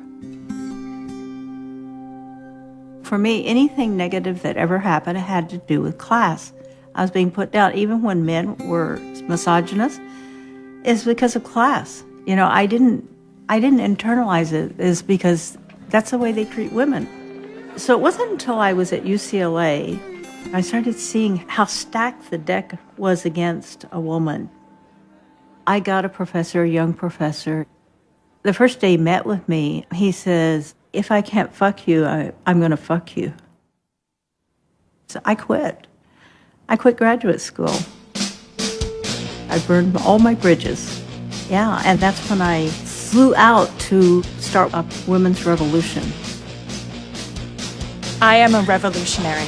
Speaker 26: For me, anything negative that ever happened had to do with class. I was being put down, even when men were misogynist, is because of class. You know, I didn't internalize it is because that's the way they treat women. So it wasn't until I was at UCLA I started seeing how stacked the deck was against a woman. I got a young professor. The first day he met with me, he says, if I can't fuck you, I'm going to fuck you. So I quit. I quit graduate school. I burned all my bridges. Yeah, and that's when I flew out to start a women's revolution.
Speaker 1: I am a revolutionary.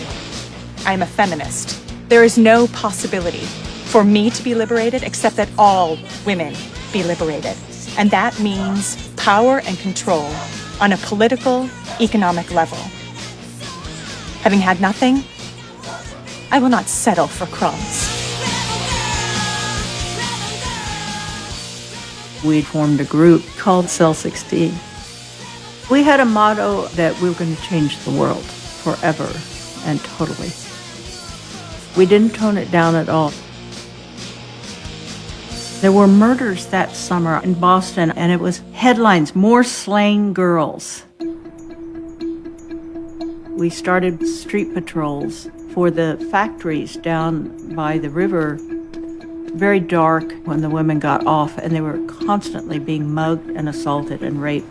Speaker 1: I am a feminist. There is no possibility for me to be liberated except that all women be liberated. And that means power and control on a political, economic level. Having had nothing, I will not settle for crumbs.
Speaker 26: We formed a group called Cell 16. We had a motto that we were going to change the world forever and totally. We didn't tone it down at all. There were murders that summer in Boston, and it was headlines, more slain girls. We started street patrols for the factories down by the river. Very dark when the women got off, and they were constantly being mugged and assaulted and raped.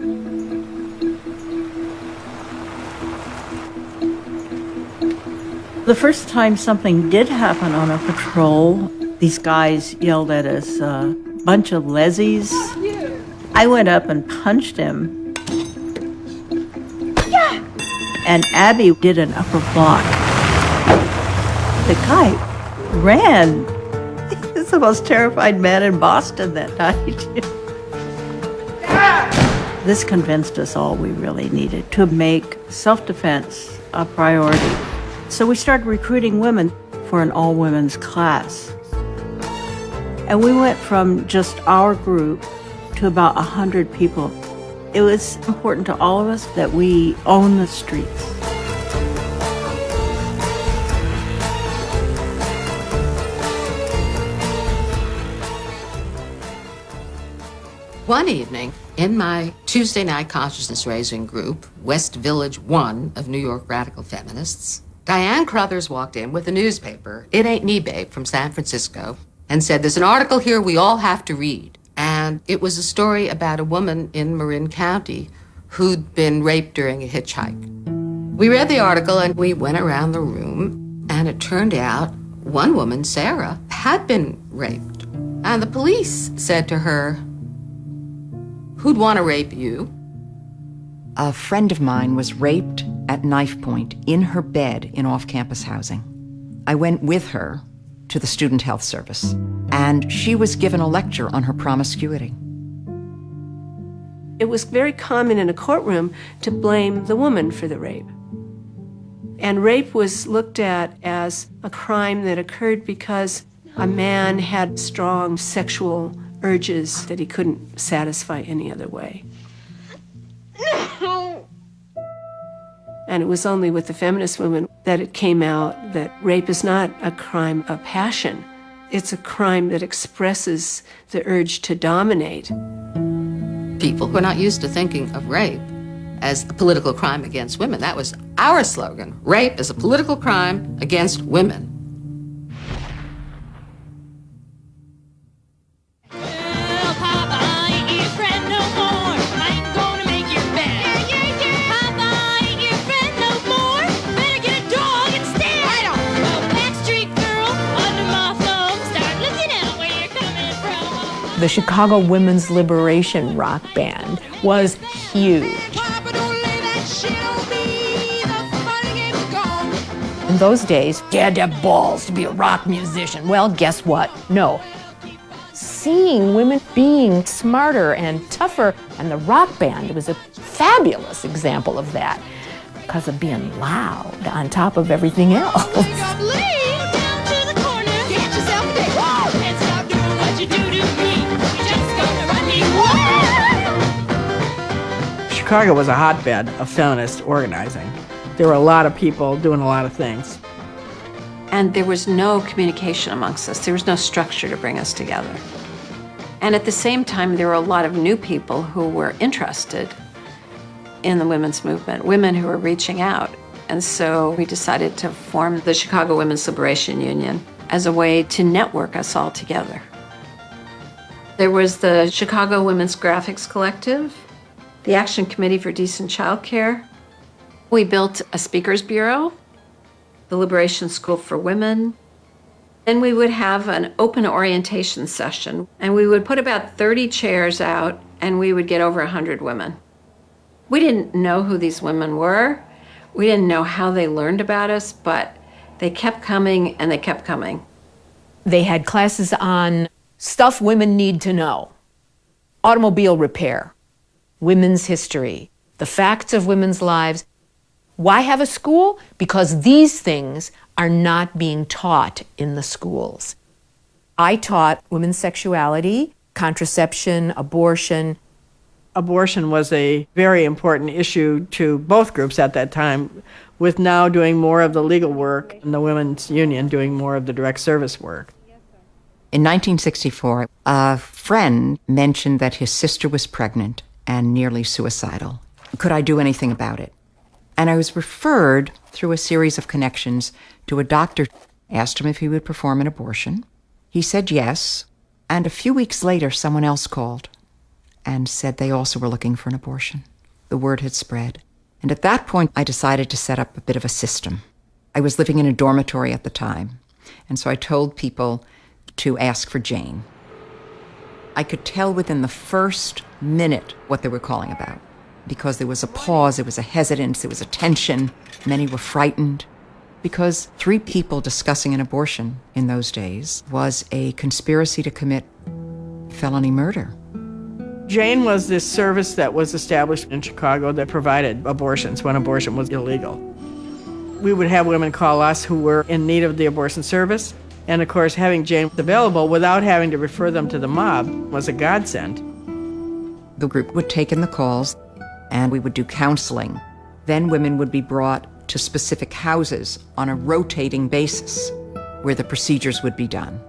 Speaker 26: The first time something did happen on a patrol, these guys yelled at us, bunch of lessies. I went up and punched him. Yeah. And Abby did an upper block. The guy ran. He was the most terrified man in Boston that night. This convinced us all we really needed to make self-defense a priority. So we started recruiting women for an all-women's class. And we went from just our group to about 100 people. It was important to all of us that we own the streets.
Speaker 9: One evening, in my Tuesday night consciousness raising group, West Village 1 of New York Radical Feminists, Diane Crothers walked in with a newspaper, It Ain't Me Babe, from San Francisco, and said, there's an article here we all have to read. And it was a story about a woman in Marin County who'd been raped during a hitchhike. We read the article and we went around the room, and it turned out one woman, Sarah, had been raped. And the police said to her, who'd want to rape you?
Speaker 8: A friend of mine was raped at knife point in her bed in off-campus housing. I went with her to the Student Health Service, and she was given a lecture on her promiscuity.
Speaker 12: It was very common in a courtroom to blame the woman for the rape. And rape was looked at as a crime that occurred because a man had strong sexual urges that he couldn't satisfy any other way. And it was only with the feminist movement that it came out that rape is not a crime of passion. It's a crime that expresses the urge to dominate.
Speaker 9: People were not used to thinking of rape as a political crime against women. That was our slogan. Rape is a political crime against women.
Speaker 15: The Chicago Women's Liberation Rock Band was huge. In those days, you had to have balls to be a rock musician. Well, guess what? No. Seeing women being smarter and tougher, and the rock band was a fabulous example of that because of being loud on top of everything else.
Speaker 4: Chicago was a hotbed of feminist organizing. There were a lot of people doing a lot of things.
Speaker 12: And there was no communication amongst us. There was no structure to bring us together. And at the same time, there were a lot of new people who were interested in the women's movement, women who were reaching out. And so we decided to form the Chicago Women's Liberation Union as a way to network us all together. There was the Chicago Women's Graphics Collective, the Action Committee for Decent Childcare. We built a speakers bureau, the Liberation School for Women. Then we would have an open orientation session, and we would put about 30 chairs out, and we would get over 100 women. We didn't know who these women were. We didn't know how they learned about us, but they kept coming and they kept coming.
Speaker 15: They had classes on stuff women need to know, automobile repair, women's history, the facts of women's lives. Why have a school? Because these things are not being taught in the schools. I taught women's sexuality, contraception, abortion.
Speaker 4: Abortion was a very important issue to both groups at that time, with now doing more of the legal work and the Women's Union doing more of the direct service work.
Speaker 8: In 1964, a friend mentioned that his sister was pregnant and nearly suicidal. Could I do anything about it? And I was referred through a series of connections to a doctor. Asked him if he would perform an abortion. He said yes, and a few weeks later, someone else called and said they also were looking for an abortion. The word had spread. And at that point, I decided to set up a bit of a system. I was living in a dormitory at the time, and so I told people to ask for Jane. I could tell within the first minute what they were calling about, because there was a pause, there was a hesitance, there was a tension. Many were frightened, because 3 people discussing an abortion in those days was a conspiracy to commit felony murder.
Speaker 4: Jane was this service that was established in Chicago that provided abortions when abortion was illegal. We would have women call us who were in need of the abortion service, and of course having Jane available without having to refer them to the mob was a godsend.
Speaker 8: The group would take in the calls, and we would do counseling. Then women would be brought to specific houses on a rotating basis where the procedures would be done.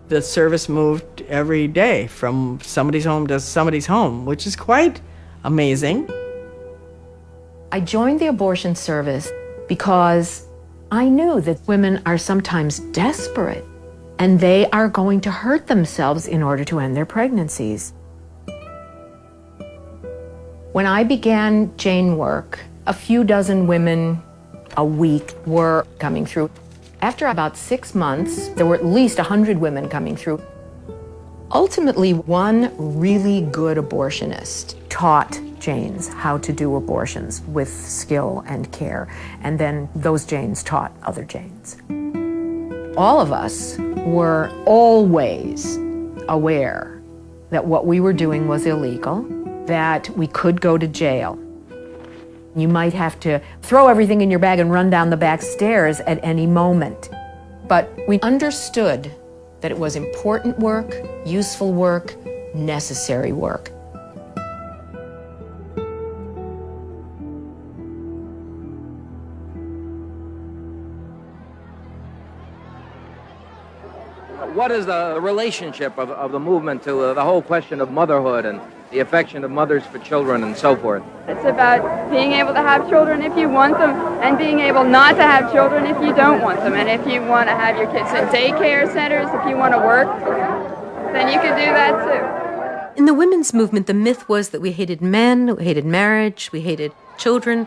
Speaker 4: The service moved every day from somebody's home to somebody's home, which is quite amazing.
Speaker 15: I joined the abortion service because I knew that women are sometimes desperate and they are going to hurt themselves in order to end their pregnancies. When I began Jane work, a few dozen women a week were coming through. After about 6 months, there were at least 100 women coming through. Ultimately, one really good abortionist taught Janes how to do abortions with skill and care, and then those Janes taught other Janes. All of us were always aware that what we were doing was illegal, that we could go to jail. You might have to throw everything in your bag and run down the back stairs at any moment. But we understood that it was important work, useful work, necessary work.
Speaker 13: What is the relationship of the movement to the whole question of motherhood and the affection of mothers for children and so forth?
Speaker 18: It's about being able to have children if you want them and being able not to have children if you don't want them. And if you want to have your kids in daycare centers, if you want to work, then you can do that too.
Speaker 17: In the women's movement, the myth was that we hated men, we hated marriage, we hated children.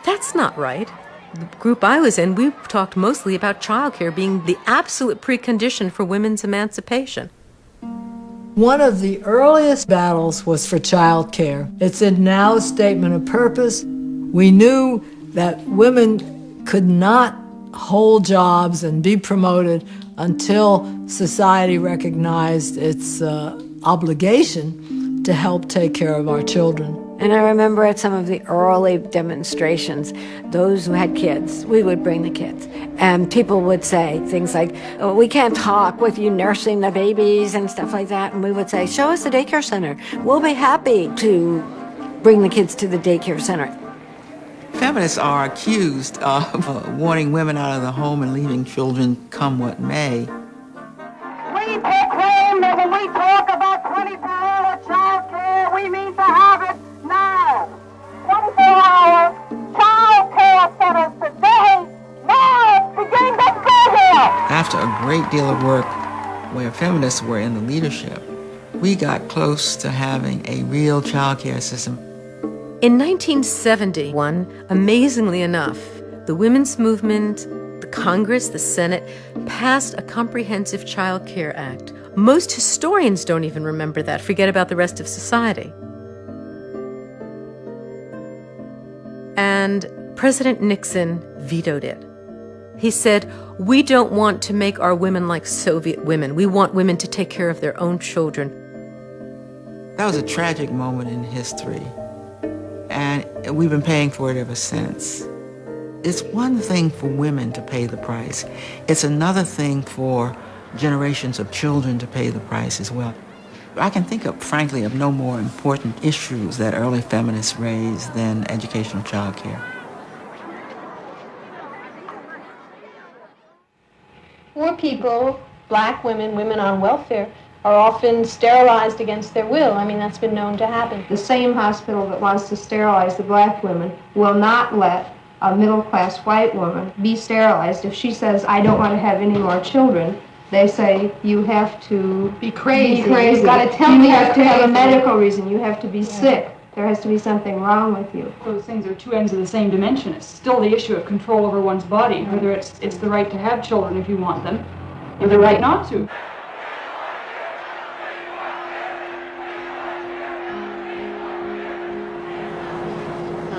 Speaker 17: That's not right. The group I was in, we talked mostly about childcare being the absolute precondition for women's emancipation.
Speaker 19: One of the earliest battles was for childcare. It's in Now's statement of purpose. We knew that women could not hold jobs and be promoted until society recognized its obligation to help take care of our children.
Speaker 20: And I remember at some of the early demonstrations, those who had kids, we would bring the kids. And people would say things like, oh, we can't talk with you nursing the babies and stuff like that. And we would say, show us the daycare center. We'll be happy to bring the kids to the daycare center.
Speaker 3: feminists are accused of wanting women out of the home and leaving children come what may.
Speaker 10: We proclaim that when we talk about 24-hour child care, we mean to have it now. 24-hour child care centers today, now, beginning this program.
Speaker 3: After a great deal of work where feminists were in the leadership, we got close to having a real child care system.
Speaker 21: In 1971, amazingly enough, the women's movement, the Congress, the Senate, passed a comprehensive Child Care Act. Most historians don't even remember that, forget about the rest of society. And President Nixon vetoed it. He said, "We don't want to make our women like Soviet women. We want women to take care of their own children."
Speaker 3: That was a tragic moment in history, and we've been paying for it ever since. It's one thing for women to pay the price. It's another thing for generations of children to pay the price as well. I can think of, frankly, of no more important issues that early feminists raised than educational child care.
Speaker 17: Poor people, black women, women on welfare, are often sterilized against their will. I mean, that's been known to happen. The same hospital that wants to sterilize the black women will not let a middle-class white woman be sterilized. If she says, "I don't want to have any more children," they say, "You have to be crazy. You've got to tell me you have to have a medical reason. You have to be sick. There has to be something wrong with you."
Speaker 23: Those things are two ends of the same dimension. It's still the issue of control over one's body, whether it's the right to have children if you want them, or the right not to.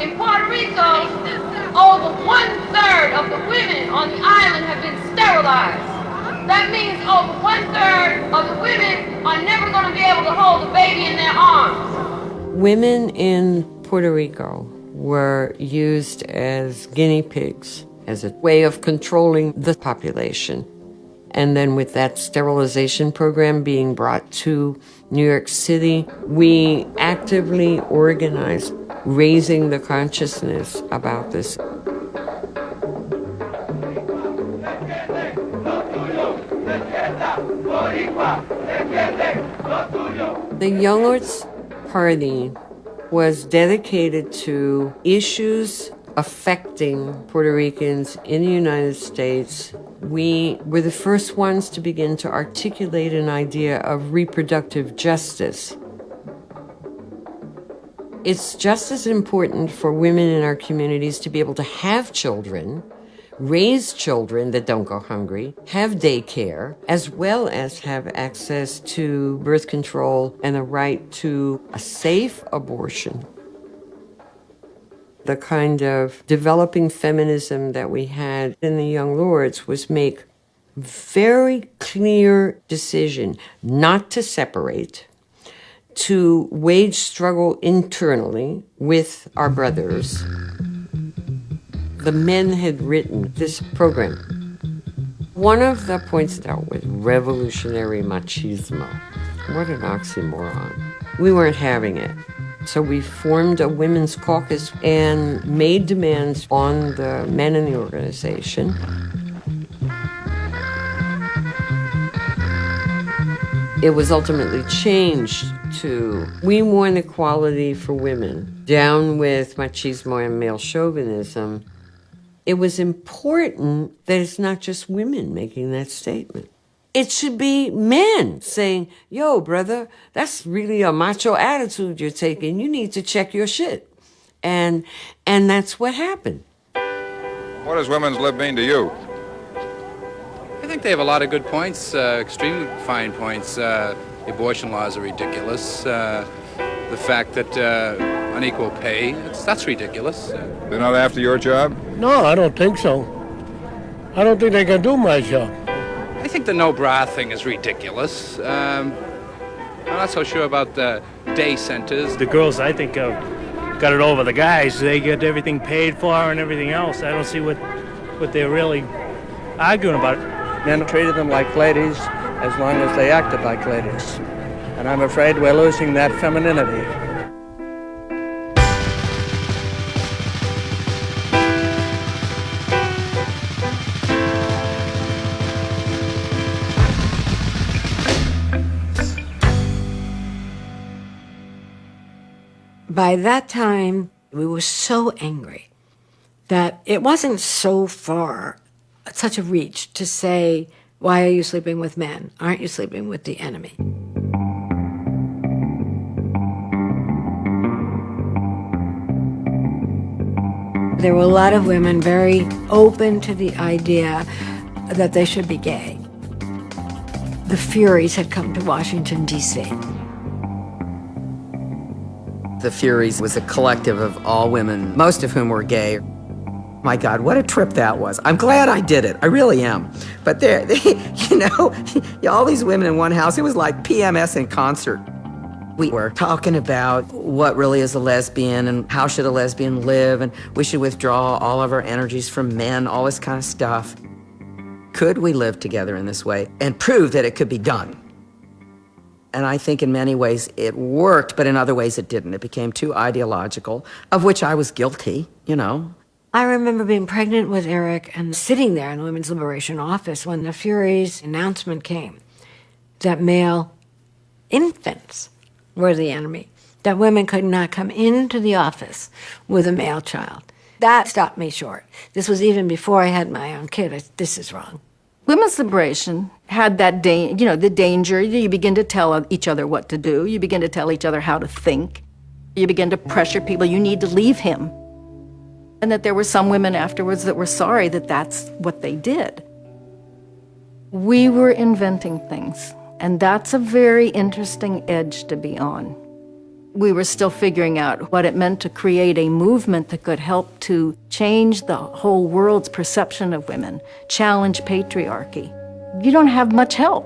Speaker 24: In Puerto Rico, over 1/3 of the women on the island have been sterilized. That means over 1/3 of the women are never going to be able to hold a baby in their arms.
Speaker 25: Women in Puerto Rico were used as guinea pigs, as a way of controlling the population. And then with that sterilization program being brought to New York City, we actively organized raising the consciousness about this. The Young Lords Party was dedicated to issues affecting Puerto Ricans in the United States. We were the first ones to begin to articulate an idea of reproductive justice. It's just as important for women in our communities to be able to have children, raise children that don't go hungry, have daycare, as well as have access to birth control and the right to a safe abortion. The kind of developing feminism that we had in the Young Lords was make very clear decision not to separate, to wage struggle internally with our brothers. The men had written this program. One of the points dealt with revolutionary machismo. What an oxymoron. We weren't having it. So we formed a women's caucus and made demands on the men in the organization. It was ultimately changed to, we want equality for women, down with machismo and male chauvinism. It was important that it's not just women making that statement. It should be men saying, "Yo, brother, that's really a macho attitude you're taking. You need to check your shit." And that's what happened.
Speaker 27: What does women's lib mean to you?
Speaker 28: I think they have a lot of good points, extremely fine points. The abortion laws are ridiculous. The fact that unequal pay, that's ridiculous.
Speaker 27: They're not after your job?
Speaker 29: No, I don't think so. I don't think they can do my job.
Speaker 28: I think the no bra thing is ridiculous. I'm not so sure about the day centers.
Speaker 30: The girls, I think, got it over the guys. They get everything paid for and everything else. I don't see what they're really arguing about.
Speaker 31: Men treated them like ladies as long as they acted like ladies. And I'm afraid we're losing that femininity.
Speaker 20: By that time, we were so angry that it wasn't so far, such a reach to say, why are you sleeping with men? Aren't you sleeping with the enemy? There were a lot of women very open to the idea that they should be gay. The Furies had come to Washington, D.C.
Speaker 8: The Furies was a collective of all women, most of whom were gay. My God, what a trip that was. I'm glad I did it. I really am. But all these women in one house, it was like PMS in concert. We were talking about what really is a lesbian and how should a lesbian live, and we should withdraw all of our energies from men, all this kind of stuff. Could we live together in this way and prove that it could be done? And I think in many ways it worked, but in other ways it didn't. It became too ideological, of which I was guilty,
Speaker 20: I remember being pregnant with Eric and sitting there in the Women's Liberation Office when the Furies announcement came that male infants were the enemy, that women could not come into the office with a male child. That stopped me short. This was even before I had my own kid. This is wrong.
Speaker 15: Women's liberation had that, the danger. You begin to tell each other what to do. You begin to tell each other how to think. You begin to pressure people, you need to leave him. And that there were some women afterwards that were sorry that that's what they did. We were inventing things, and that's a very interesting edge to be on. We were still figuring out what it meant to create a movement that could help to change the whole world's perception of women, challenge patriarchy. You don't have much help,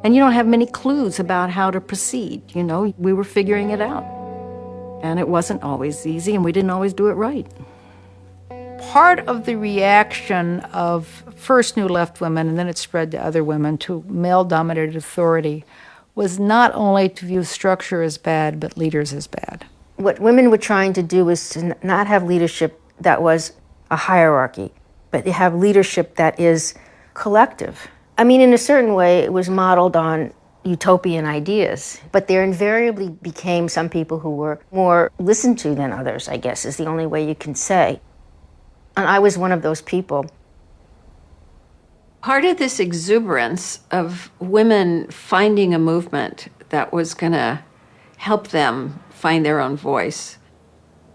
Speaker 15: and you don't have many clues about how to proceed. We were figuring it out. And it wasn't always easy, and we didn't always do it right.
Speaker 1: Part of the reaction of first New Left women, and then it spread to other women, to male-dominated authority, was not only to view structure as bad, but leaders as bad.
Speaker 2: What women were trying to do was to not have leadership that was a hierarchy, but to have leadership that is collective. I mean, in a certain way, it was modeled on utopian ideas, but there invariably became some people who were more listened to than others, I guess, is the only way you can say. And I was one of those people.
Speaker 12: Part of this exuberance of women finding a movement that was going to help them find their own voice,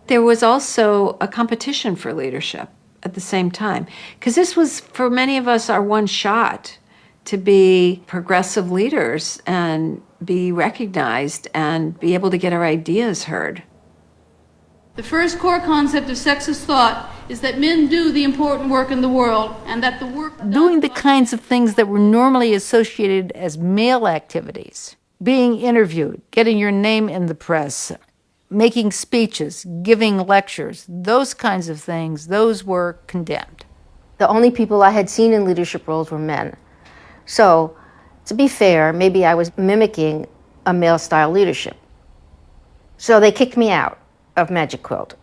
Speaker 12: there was also a competition for leadership at the same time. Because this was, for many of us, our one shot to be progressive leaders and be recognized and be able to get our ideas heard.
Speaker 24: The first core concept of sexist thought is that men do the important work in the world, and that the work
Speaker 1: doing the kinds of things that were normally associated as male activities, being interviewed, getting your name in the press, making speeches, giving lectures, those kinds of things, those were condemned.
Speaker 2: The only people I had seen in leadership roles were men. So, to be fair, maybe I was mimicking a male-style leadership. So they kicked me out of Magic Quilt.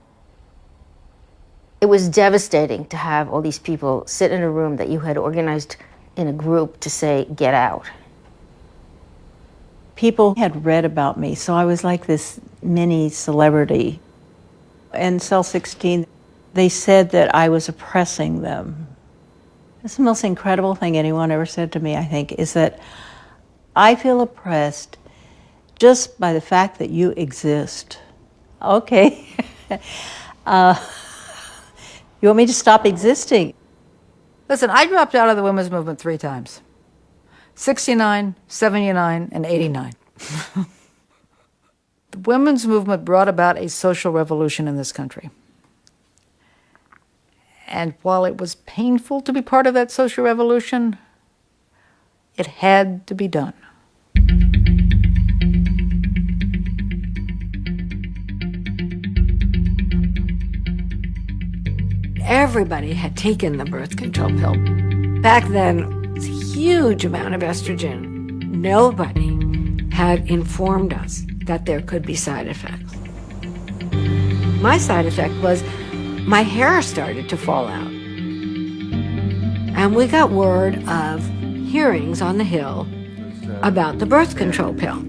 Speaker 2: It was devastating to have all these people sit in a room that you had organized in a group to say, get out.
Speaker 5: People had read about me, so I was like this mini celebrity. In Cell 16, they said that I was oppressing them. It's the most incredible thing anyone ever said to me, I think, is that I feel oppressed just by the fact that you exist. Okay. You want me to stop existing?
Speaker 1: Listen, I dropped out of the women's movement 3 times. 69, 79, and 89. The women's movement brought about a social revolution in this country. And while it was painful to be part of that social revolution, it had to be done.
Speaker 20: Everybody had taken the birth control pill. Back then, it was a huge amount of estrogen. Nobody had informed us that there could be side effects. My side effect was my hair started to fall out. And we got word of hearings on the Hill about the birth control pill.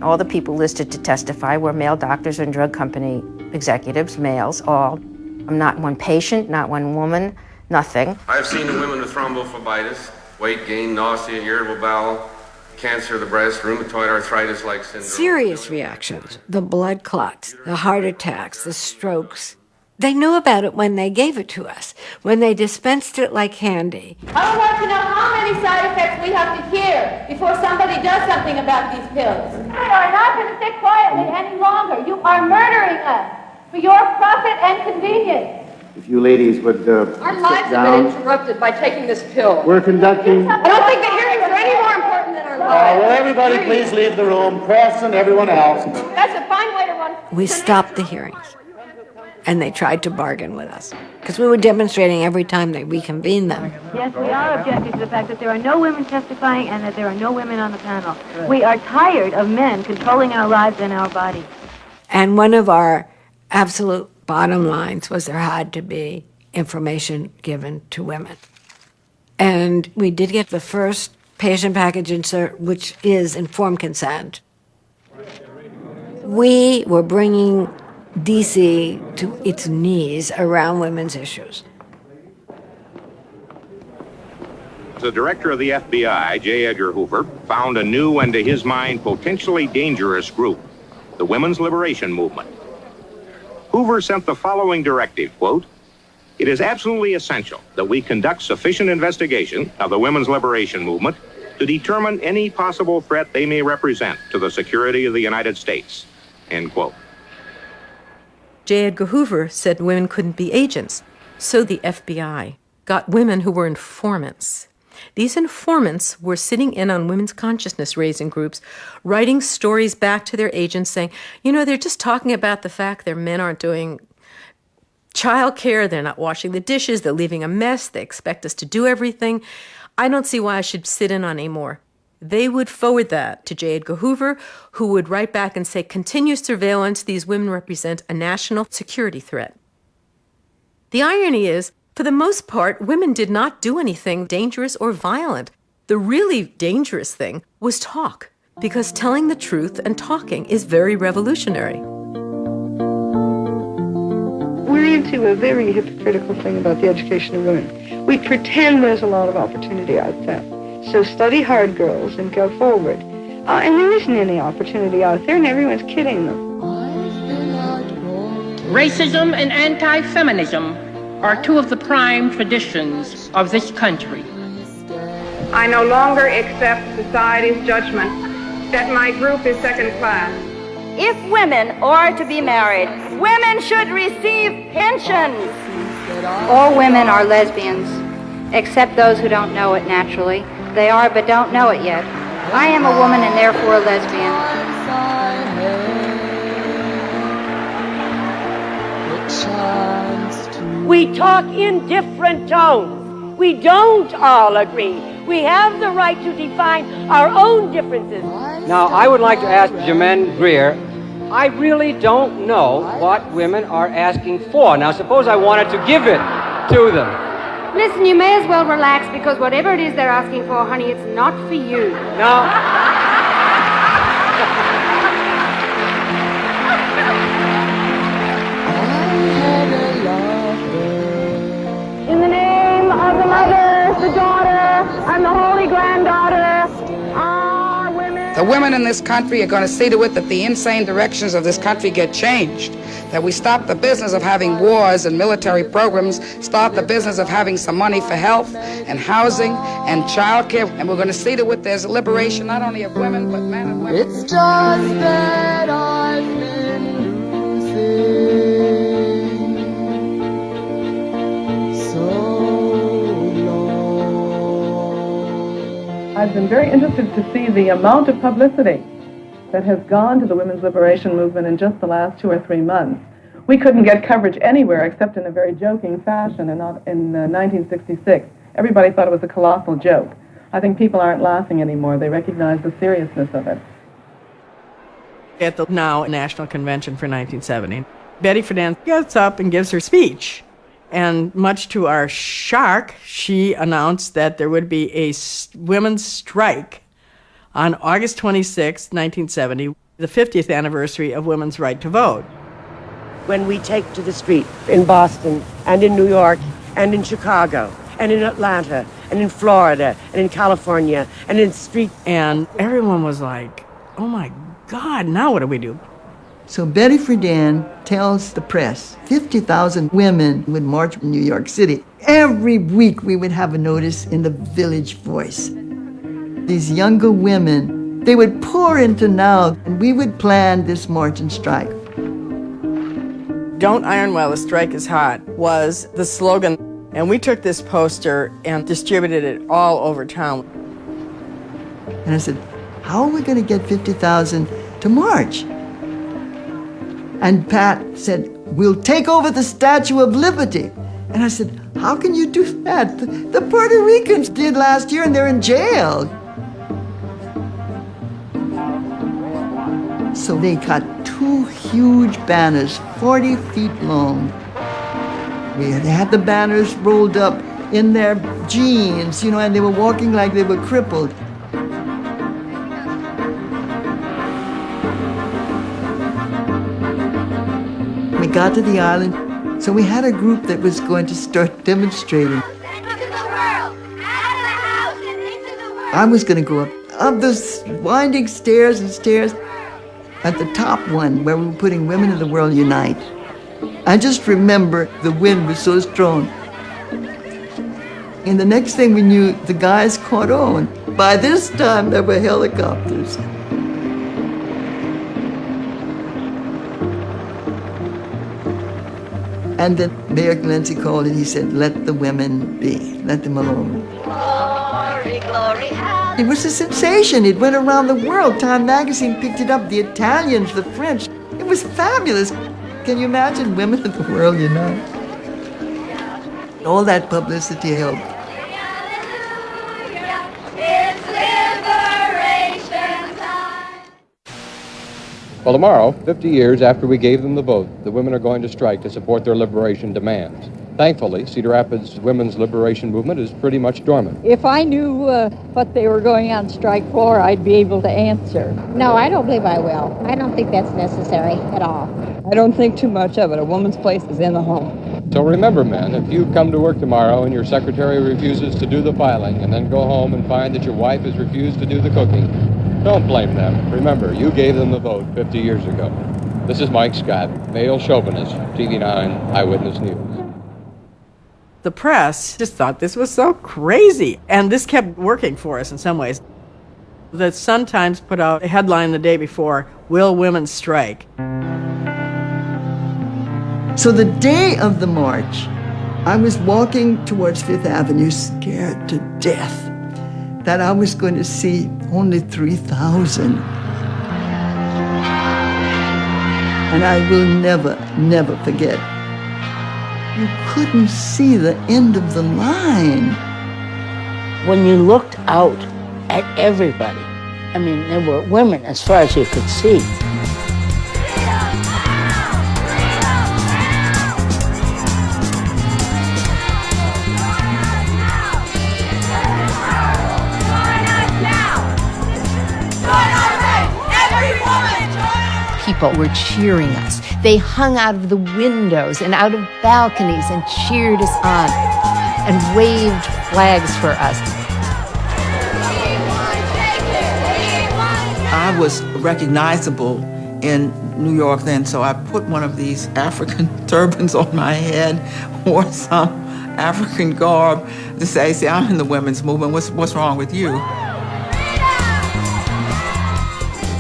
Speaker 2: All the people listed to testify were male doctors and drug company executives, males, all. Not one patient, not one woman, nothing.
Speaker 4: I've seen in women with thrombophlebitis, weight gain, nausea, irritable bowel, cancer of the breast, rheumatoid arthritis-like syndrome.
Speaker 20: Serious reactions, the blood clots, the heart attacks, the strokes. They knew about it when they gave it to us, when they dispensed it like candy.
Speaker 10: I would like to know how many side effects we have to hear before somebody does something about these pills. You are not going to sit quietly any longer. You are murdering us for your profit and convenience.
Speaker 6: If you ladies would
Speaker 23: Our lives
Speaker 6: sit
Speaker 23: have
Speaker 6: down.
Speaker 23: been interrupted by taking this pill.
Speaker 6: We're conducting...
Speaker 23: I don't think the hearings are any more important than our lives.
Speaker 6: will everybody please leave the room? Press and everyone else.
Speaker 10: That's a fine way to run.
Speaker 20: We stopped the hearings, and they tried to bargain with us, because we were demonstrating every time they reconvened them.
Speaker 7: Yes, we are objecting to the fact that there are no women testifying and that there are no women on the panel. We are tired of men controlling our lives and our bodies.
Speaker 20: And one of our absolute bottom lines was there had to be information given to women. And we did get the first patient package insert, which is informed consent. We were bringing D.C. to its knees around women's issues.
Speaker 9: The director of the FBI, J. Edgar Hoover, found a new and, to his mind, potentially dangerous group, the Women's Liberation Movement. Hoover sent the following directive, quote, "It is absolutely essential that we conduct sufficient investigation of the Women's Liberation Movement to determine any possible threat they may represent to the security of the United States," end quote.
Speaker 21: J. Edgar Hoover said women couldn't be agents, so the FBI got women who were informants. These informants were sitting in on women's consciousness-raising groups, writing stories back to their agents saying, you know, they're just talking about the fact their men aren't doing childcare, they're not washing the dishes, they're leaving a mess, they expect us to do everything. I don't see why I should sit in on any more. They would forward that to J. Edgar Hoover, who would write back and say, continuous surveillance, these women represent a national security threat. The irony is, for the most part, women did not do anything dangerous or violent. The really dangerous thing was talk, because telling the truth and talking is very revolutionary.
Speaker 11: We're into a very hypocritical thing about the education of women. We pretend there's a lot of opportunity out there. So study hard, girls, and go forward. And there isn't any opportunity out there, and everyone's kidding them.
Speaker 13: Racism and anti-feminism are two of the prime traditions of this country.
Speaker 10: I no longer accept society's judgment that my group is second class. If women are to be married, women should receive pensions.
Speaker 14: All women are lesbians, except those who don't know it naturally. They are, but don't know it yet. I am a woman and therefore a lesbian.
Speaker 16: We talk in different tones. We don't all agree. We have the right to define our own differences.
Speaker 18: Now, I would like to ask Germaine Greer, I really don't know what women are asking for. Now, suppose I wanted to give it to them.
Speaker 14: Listen, you may as well relax, because whatever it is they're asking for, honey, it's not for you.
Speaker 18: Now,
Speaker 10: In the name of the mother, the daughter, and the holy granddaughter, our women.
Speaker 22: The women in this country are going to see to it that the insane directions of this country get changed, that we stop the business of having wars and military programs, start the business of having some money for health and housing and childcare, and we're going to see to it there's a liberation not only of women, but men and women.
Speaker 26: It's just that I've been losing
Speaker 32: I've been very interested to see the amount of publicity that has gone to the women's liberation movement in just the last 2 or 3 months. We couldn't get coverage anywhere except in a very joking fashion, and not in 1966. Everybody thought it was a colossal joke. I think people aren't laughing anymore. They recognize the seriousness of it.
Speaker 33: At the now National Convention for 1970, Betty Friedan gets up and gives her speech. And much to our shock, she announced that there would be a women's strike on August 26, 1970. the 50th anniversary of women's right to vote.
Speaker 16: When we take to the street in Boston and in New York and in Chicago and in Atlanta and in Florida and in California and in street.
Speaker 33: And everyone was like, oh my God, now what do we do?
Speaker 3: So Betty Friedan tells the press 50,000 women would march in New York City. Every week we would have a notice in the Village Voice. These younger women, they would pour into Now, and we would plan this march and strike.
Speaker 33: Don't iron while the strike is hot was the slogan. And we took this poster and distributed it all over town.
Speaker 3: And I said, how are we going to get 50,000 to march? And Pat said, we'll take over the Statue of Liberty. And I said, how can you do that? The Puerto Ricans did last year and they're in jail. So they got 2 huge banners, 40 feet long. They had the banners rolled up in their jeans, and they were walking like they were crippled. We got to the island, so we had a group that was going to start demonstrating. I was going to go up those winding stairs and stairs. At the top one, where we were putting Women of the World Unite. I just remember the wind was so strong. And the next thing we knew, the guys caught on. By this time, there were helicopters. And then Mayor Glency called and he said, let the women be, let them alone. Glory, glory, it was a sensation. It went around the world. Time magazine picked it up, the Italians, the French. It was fabulous. Can you imagine Women of the World Unite? All that publicity helped.
Speaker 26: It's liberation time.
Speaker 18: Well, tomorrow, 50 years after we gave them the vote, the women are going to strike to support their liberation demands. Thankfully, Cedar Rapids' women's liberation movement is pretty much dormant.
Speaker 8: If I knew what they were going on strike for, I'd be able to answer.
Speaker 12: No, I don't believe I will. I don't think that's necessary at all.
Speaker 8: I don't think too much of it. A woman's place is in the home.
Speaker 18: So remember, men, if you come to work tomorrow and your secretary refuses to do the filing and then go home and find that your wife has refused to do the cooking, don't blame them. Remember, you gave them the vote 50 years ago. This is Mike Scott, male chauvinist, TV9 Eyewitness News.
Speaker 33: The press just thought this was so crazy. And this kept working for us in some ways. The Sun-Times put out a headline the day before, "Will Women Strike?"
Speaker 3: So the day of the march, I was walking towards Fifth Avenue scared to death that I was going to see only 3,000. And I will never, never forget. You couldn't see the end of the line.
Speaker 15: When you looked out at everybody, I mean, there were women as far as you could see.
Speaker 17: People were cheering us. They hung out of the windows and out of balconies and cheered us on and waved flags for us.
Speaker 19: I was recognizable in New York then, so I put one of these African turbans on my head, wore some African garb to say, see, I'm in the women's movement. What's wrong with you?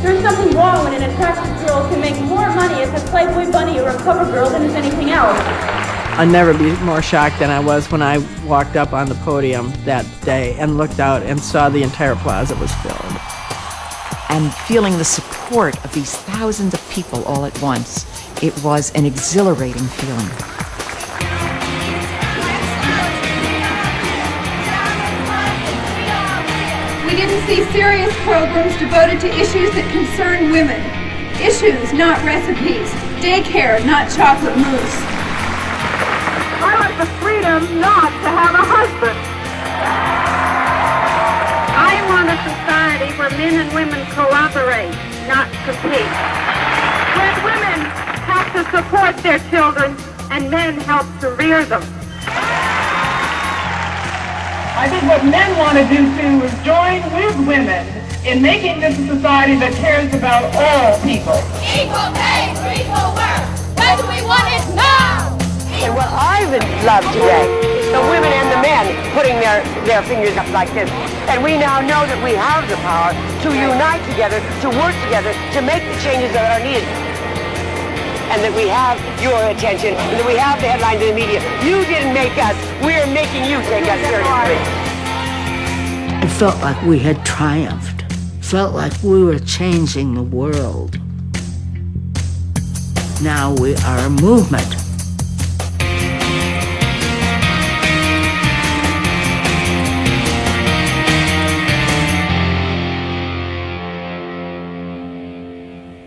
Speaker 23: There's something wrong when an attractive girl can make more money as a Playboy bunny or a cover girl than as anything else.
Speaker 33: I'll never be more shocked than I was when I walked up on the podium that day and looked out and saw the entire plaza was filled.
Speaker 24: And feeling the support of these thousands of people all at once, it was an exhilarating feeling.
Speaker 25: We didn't see serious programs devoted to issues that concern women. Issues, not recipes. Daycare, not chocolate mousse.
Speaker 10: I want the freedom not to have a husband. I want a society where men and women cooperate, not compete. When women have to support their children and men help to rear them.
Speaker 32: I think what men want to do too is join with women in making this a society that cares about all people.
Speaker 10: Equal pay for equal work, whether we want it now.
Speaker 16: And what I would love today is the women and the men putting their fingers up like this. And we now know that we have the power to unite together, to work together, to make the changes that are needed. And that we have your attention, and that we have the headlines in the media. You didn't make us, we're making you take us seriously.
Speaker 15: It felt like we had triumphed. Felt like we were changing the world. Now we are a movement.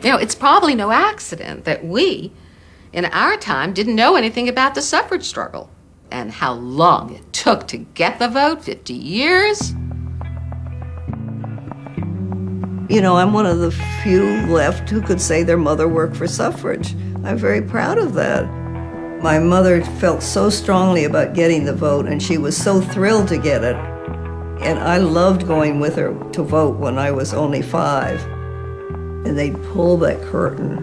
Speaker 1: You know, it's probably no accident that we, in our time, didn't know anything about the suffrage struggle and how long it took to get the vote, 50 years.
Speaker 3: You know, I'm one of the few left who could say their mother worked for suffrage. I'm very proud of that. My mother felt so strongly about getting the vote, and she was so thrilled to get it. And I loved going with her to vote when I was only 5. And they'd pull that curtain,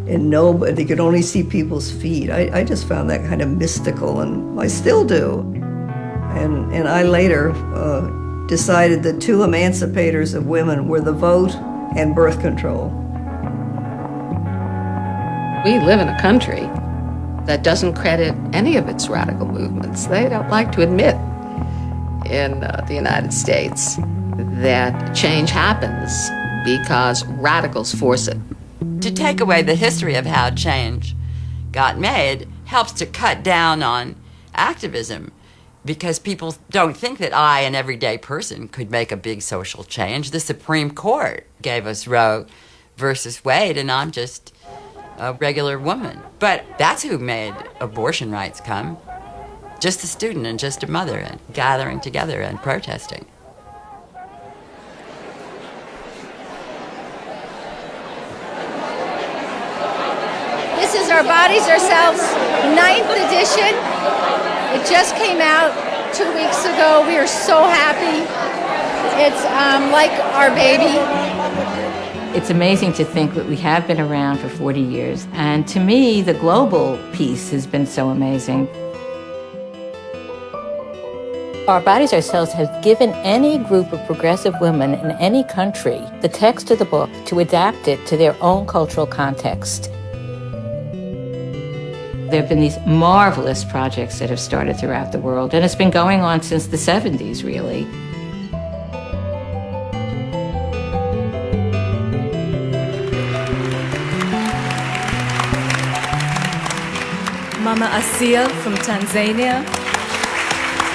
Speaker 3: and nobody, they could only see people's feet. I just found that kind of mystical, and I still do. And I later decided the 2 emancipators of women were the vote and birth control.
Speaker 1: We live in a country that doesn't credit any of its radical movements. They don't like to admit in the United States that change happens because radicals force it.
Speaker 2: To take away the history of how change got made helps to cut down on activism, because people don't think that I, an everyday person, could make a big social change. The Supreme Court gave us Roe versus Wade, and I'm just a regular woman. But that's who made abortion rights come. Just a student and just a mother, and gathering together and protesting.
Speaker 12: This is Our Bodies, Ourselves, 9th edition. It just came out 2 weeks ago. We are so happy. It's like our baby.
Speaker 4: It's amazing to think that we have been around for 40 years. And to me, the global piece has been so amazing. Our Bodies, Ourselves has given any group of progressive women in any country the text of the book to adapt it to their own cultural context. There have been these marvelous projects that have started throughout the world, and it's been going on since the 70s, really.
Speaker 5: Mama Asia from Tanzania.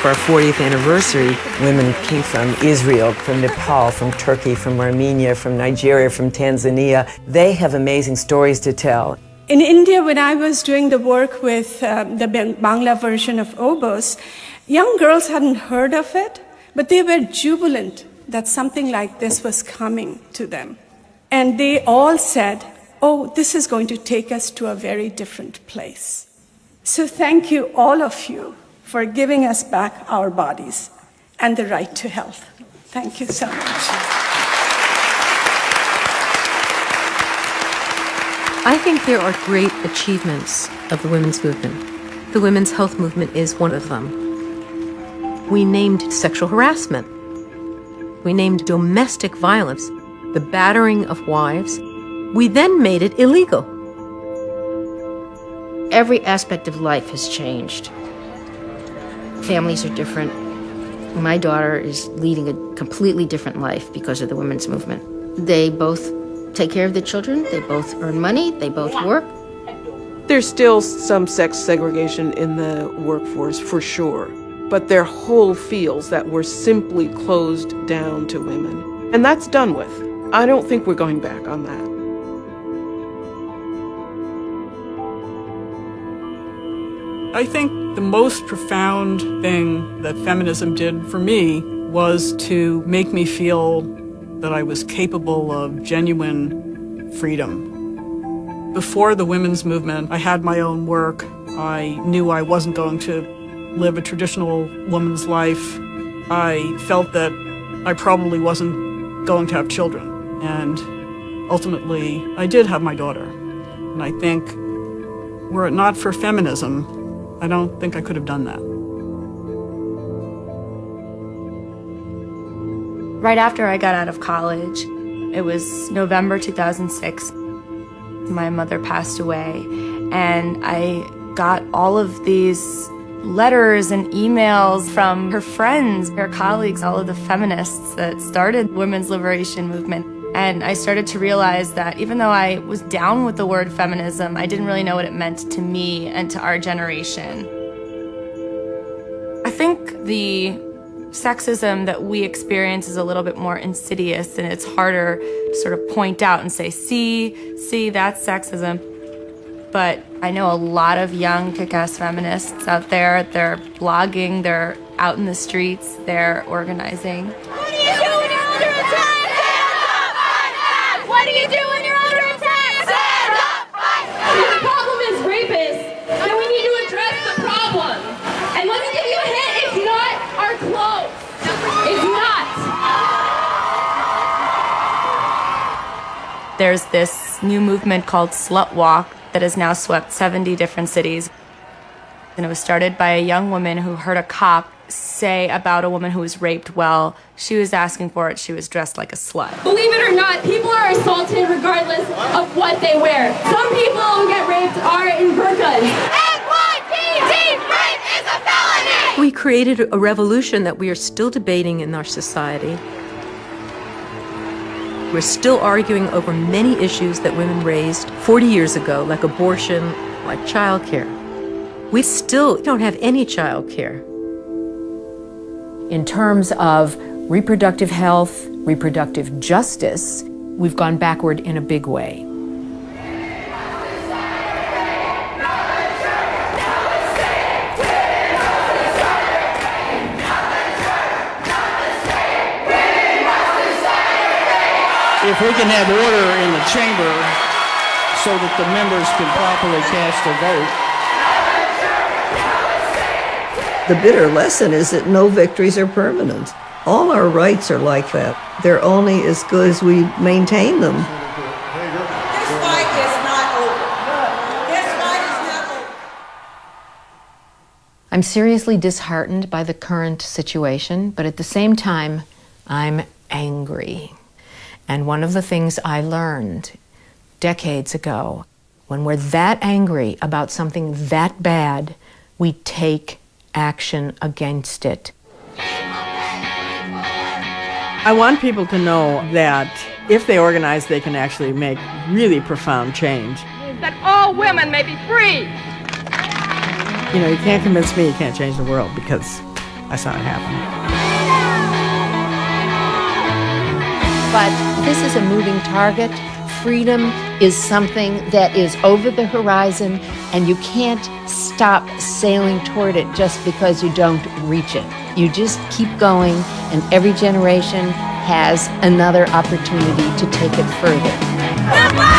Speaker 6: For our 40th anniversary, women came from Israel, from Nepal, from Turkey, from Armenia, from Nigeria, from Tanzania. They have amazing stories to tell.
Speaker 7: In India, when I was doing the work with the Bangla version of Obos, young girls hadn't heard of it, but they were jubilant that something like this was coming to them. And they all said, oh, this is going to take us to a very different place. So thank you, all of you, for giving us back our bodies and the right to health. Thank you so much.
Speaker 21: I think there are great achievements of the women's movement. The women's health movement is one of them. We named sexual harassment. We named domestic violence, the battering of wives. We then made it illegal.
Speaker 9: Every aspect of life has changed. Families are different. My daughter is leading a completely different life because of the women's movement. They both take care of the children, they both earn money, they both work.
Speaker 20: There's still some sex segregation in the workforce, for sure, but there are whole fields that were simply closed down to women. And that's done with. I don't think we're going back on that.
Speaker 33: I think the most profound thing that feminism did for me was to make me feel that I was capable of genuine freedom. Before the women's movement, I had my own work. I knew I wasn't going to live a traditional woman's life. I felt that I probably wasn't going to have children. And ultimately, I did have my daughter. And I think, were it not for feminism, I don't think I could have done that.
Speaker 8: Right after I got out of college, it was November 2006, my mother passed away, and I got all of these letters and emails from her friends, her colleagues, all of the feminists that started women's liberation movement. And I started to realize that even though I was down with the word feminism, I didn't really know what it meant to me and to our generation. I think the sexism that we experience is a little bit more insidious, and it's harder to sort of point out and say, see, that's sexism. But I know a lot of young kick-ass feminists out there. They're blogging, they're out in the streets, they're organizing.
Speaker 10: What do you do when you're under attack? What do you do when you're under attack? Stand up!
Speaker 11: The problem is rapists, and we need to address the problem. And let me give you a hint, it's not our clothes. It's not.
Speaker 8: There's this new movement called Slut Walk that has now swept 70 different cities. And it was started by a young woman who heard a cop say about a woman who was raped while she was asking for it. She was dressed like a slut.
Speaker 11: Believe it or not, people are assaulted regardless of what they wear. Some people who get raped are in burqas.
Speaker 10: NYPD, rape is a felony!
Speaker 21: We created a revolution that we are still debating in our society. We're still arguing over many issues that women raised 40 years ago, like abortion, like childcare. We still don't have any childcare.
Speaker 13: In terms of reproductive health, reproductive justice, we've gone backward in a big way.
Speaker 14: If we can have order in the chamber so that the members can properly cast their vote.
Speaker 3: The bitter lesson is that no victories are permanent. All our rights are like that. They're only as good as we maintain them.
Speaker 10: This fight is not over. This fight is not over.
Speaker 4: I'm seriously disheartened by the current situation, but at the same time, I'm angry. And one of the things I learned decades ago, when we're that angry about something that bad, we take action against it.
Speaker 33: I want people to know that if they organize, they can actually make really profound change.
Speaker 11: That all women may be free.
Speaker 33: You know, you can't convince me you can't change the world, because I saw it happen.
Speaker 4: But this is a moving target. Freedom is something that is over the horizon, and you can't stop sailing toward it just because you don't reach it. You just keep going, and every generation has another opportunity to take it further.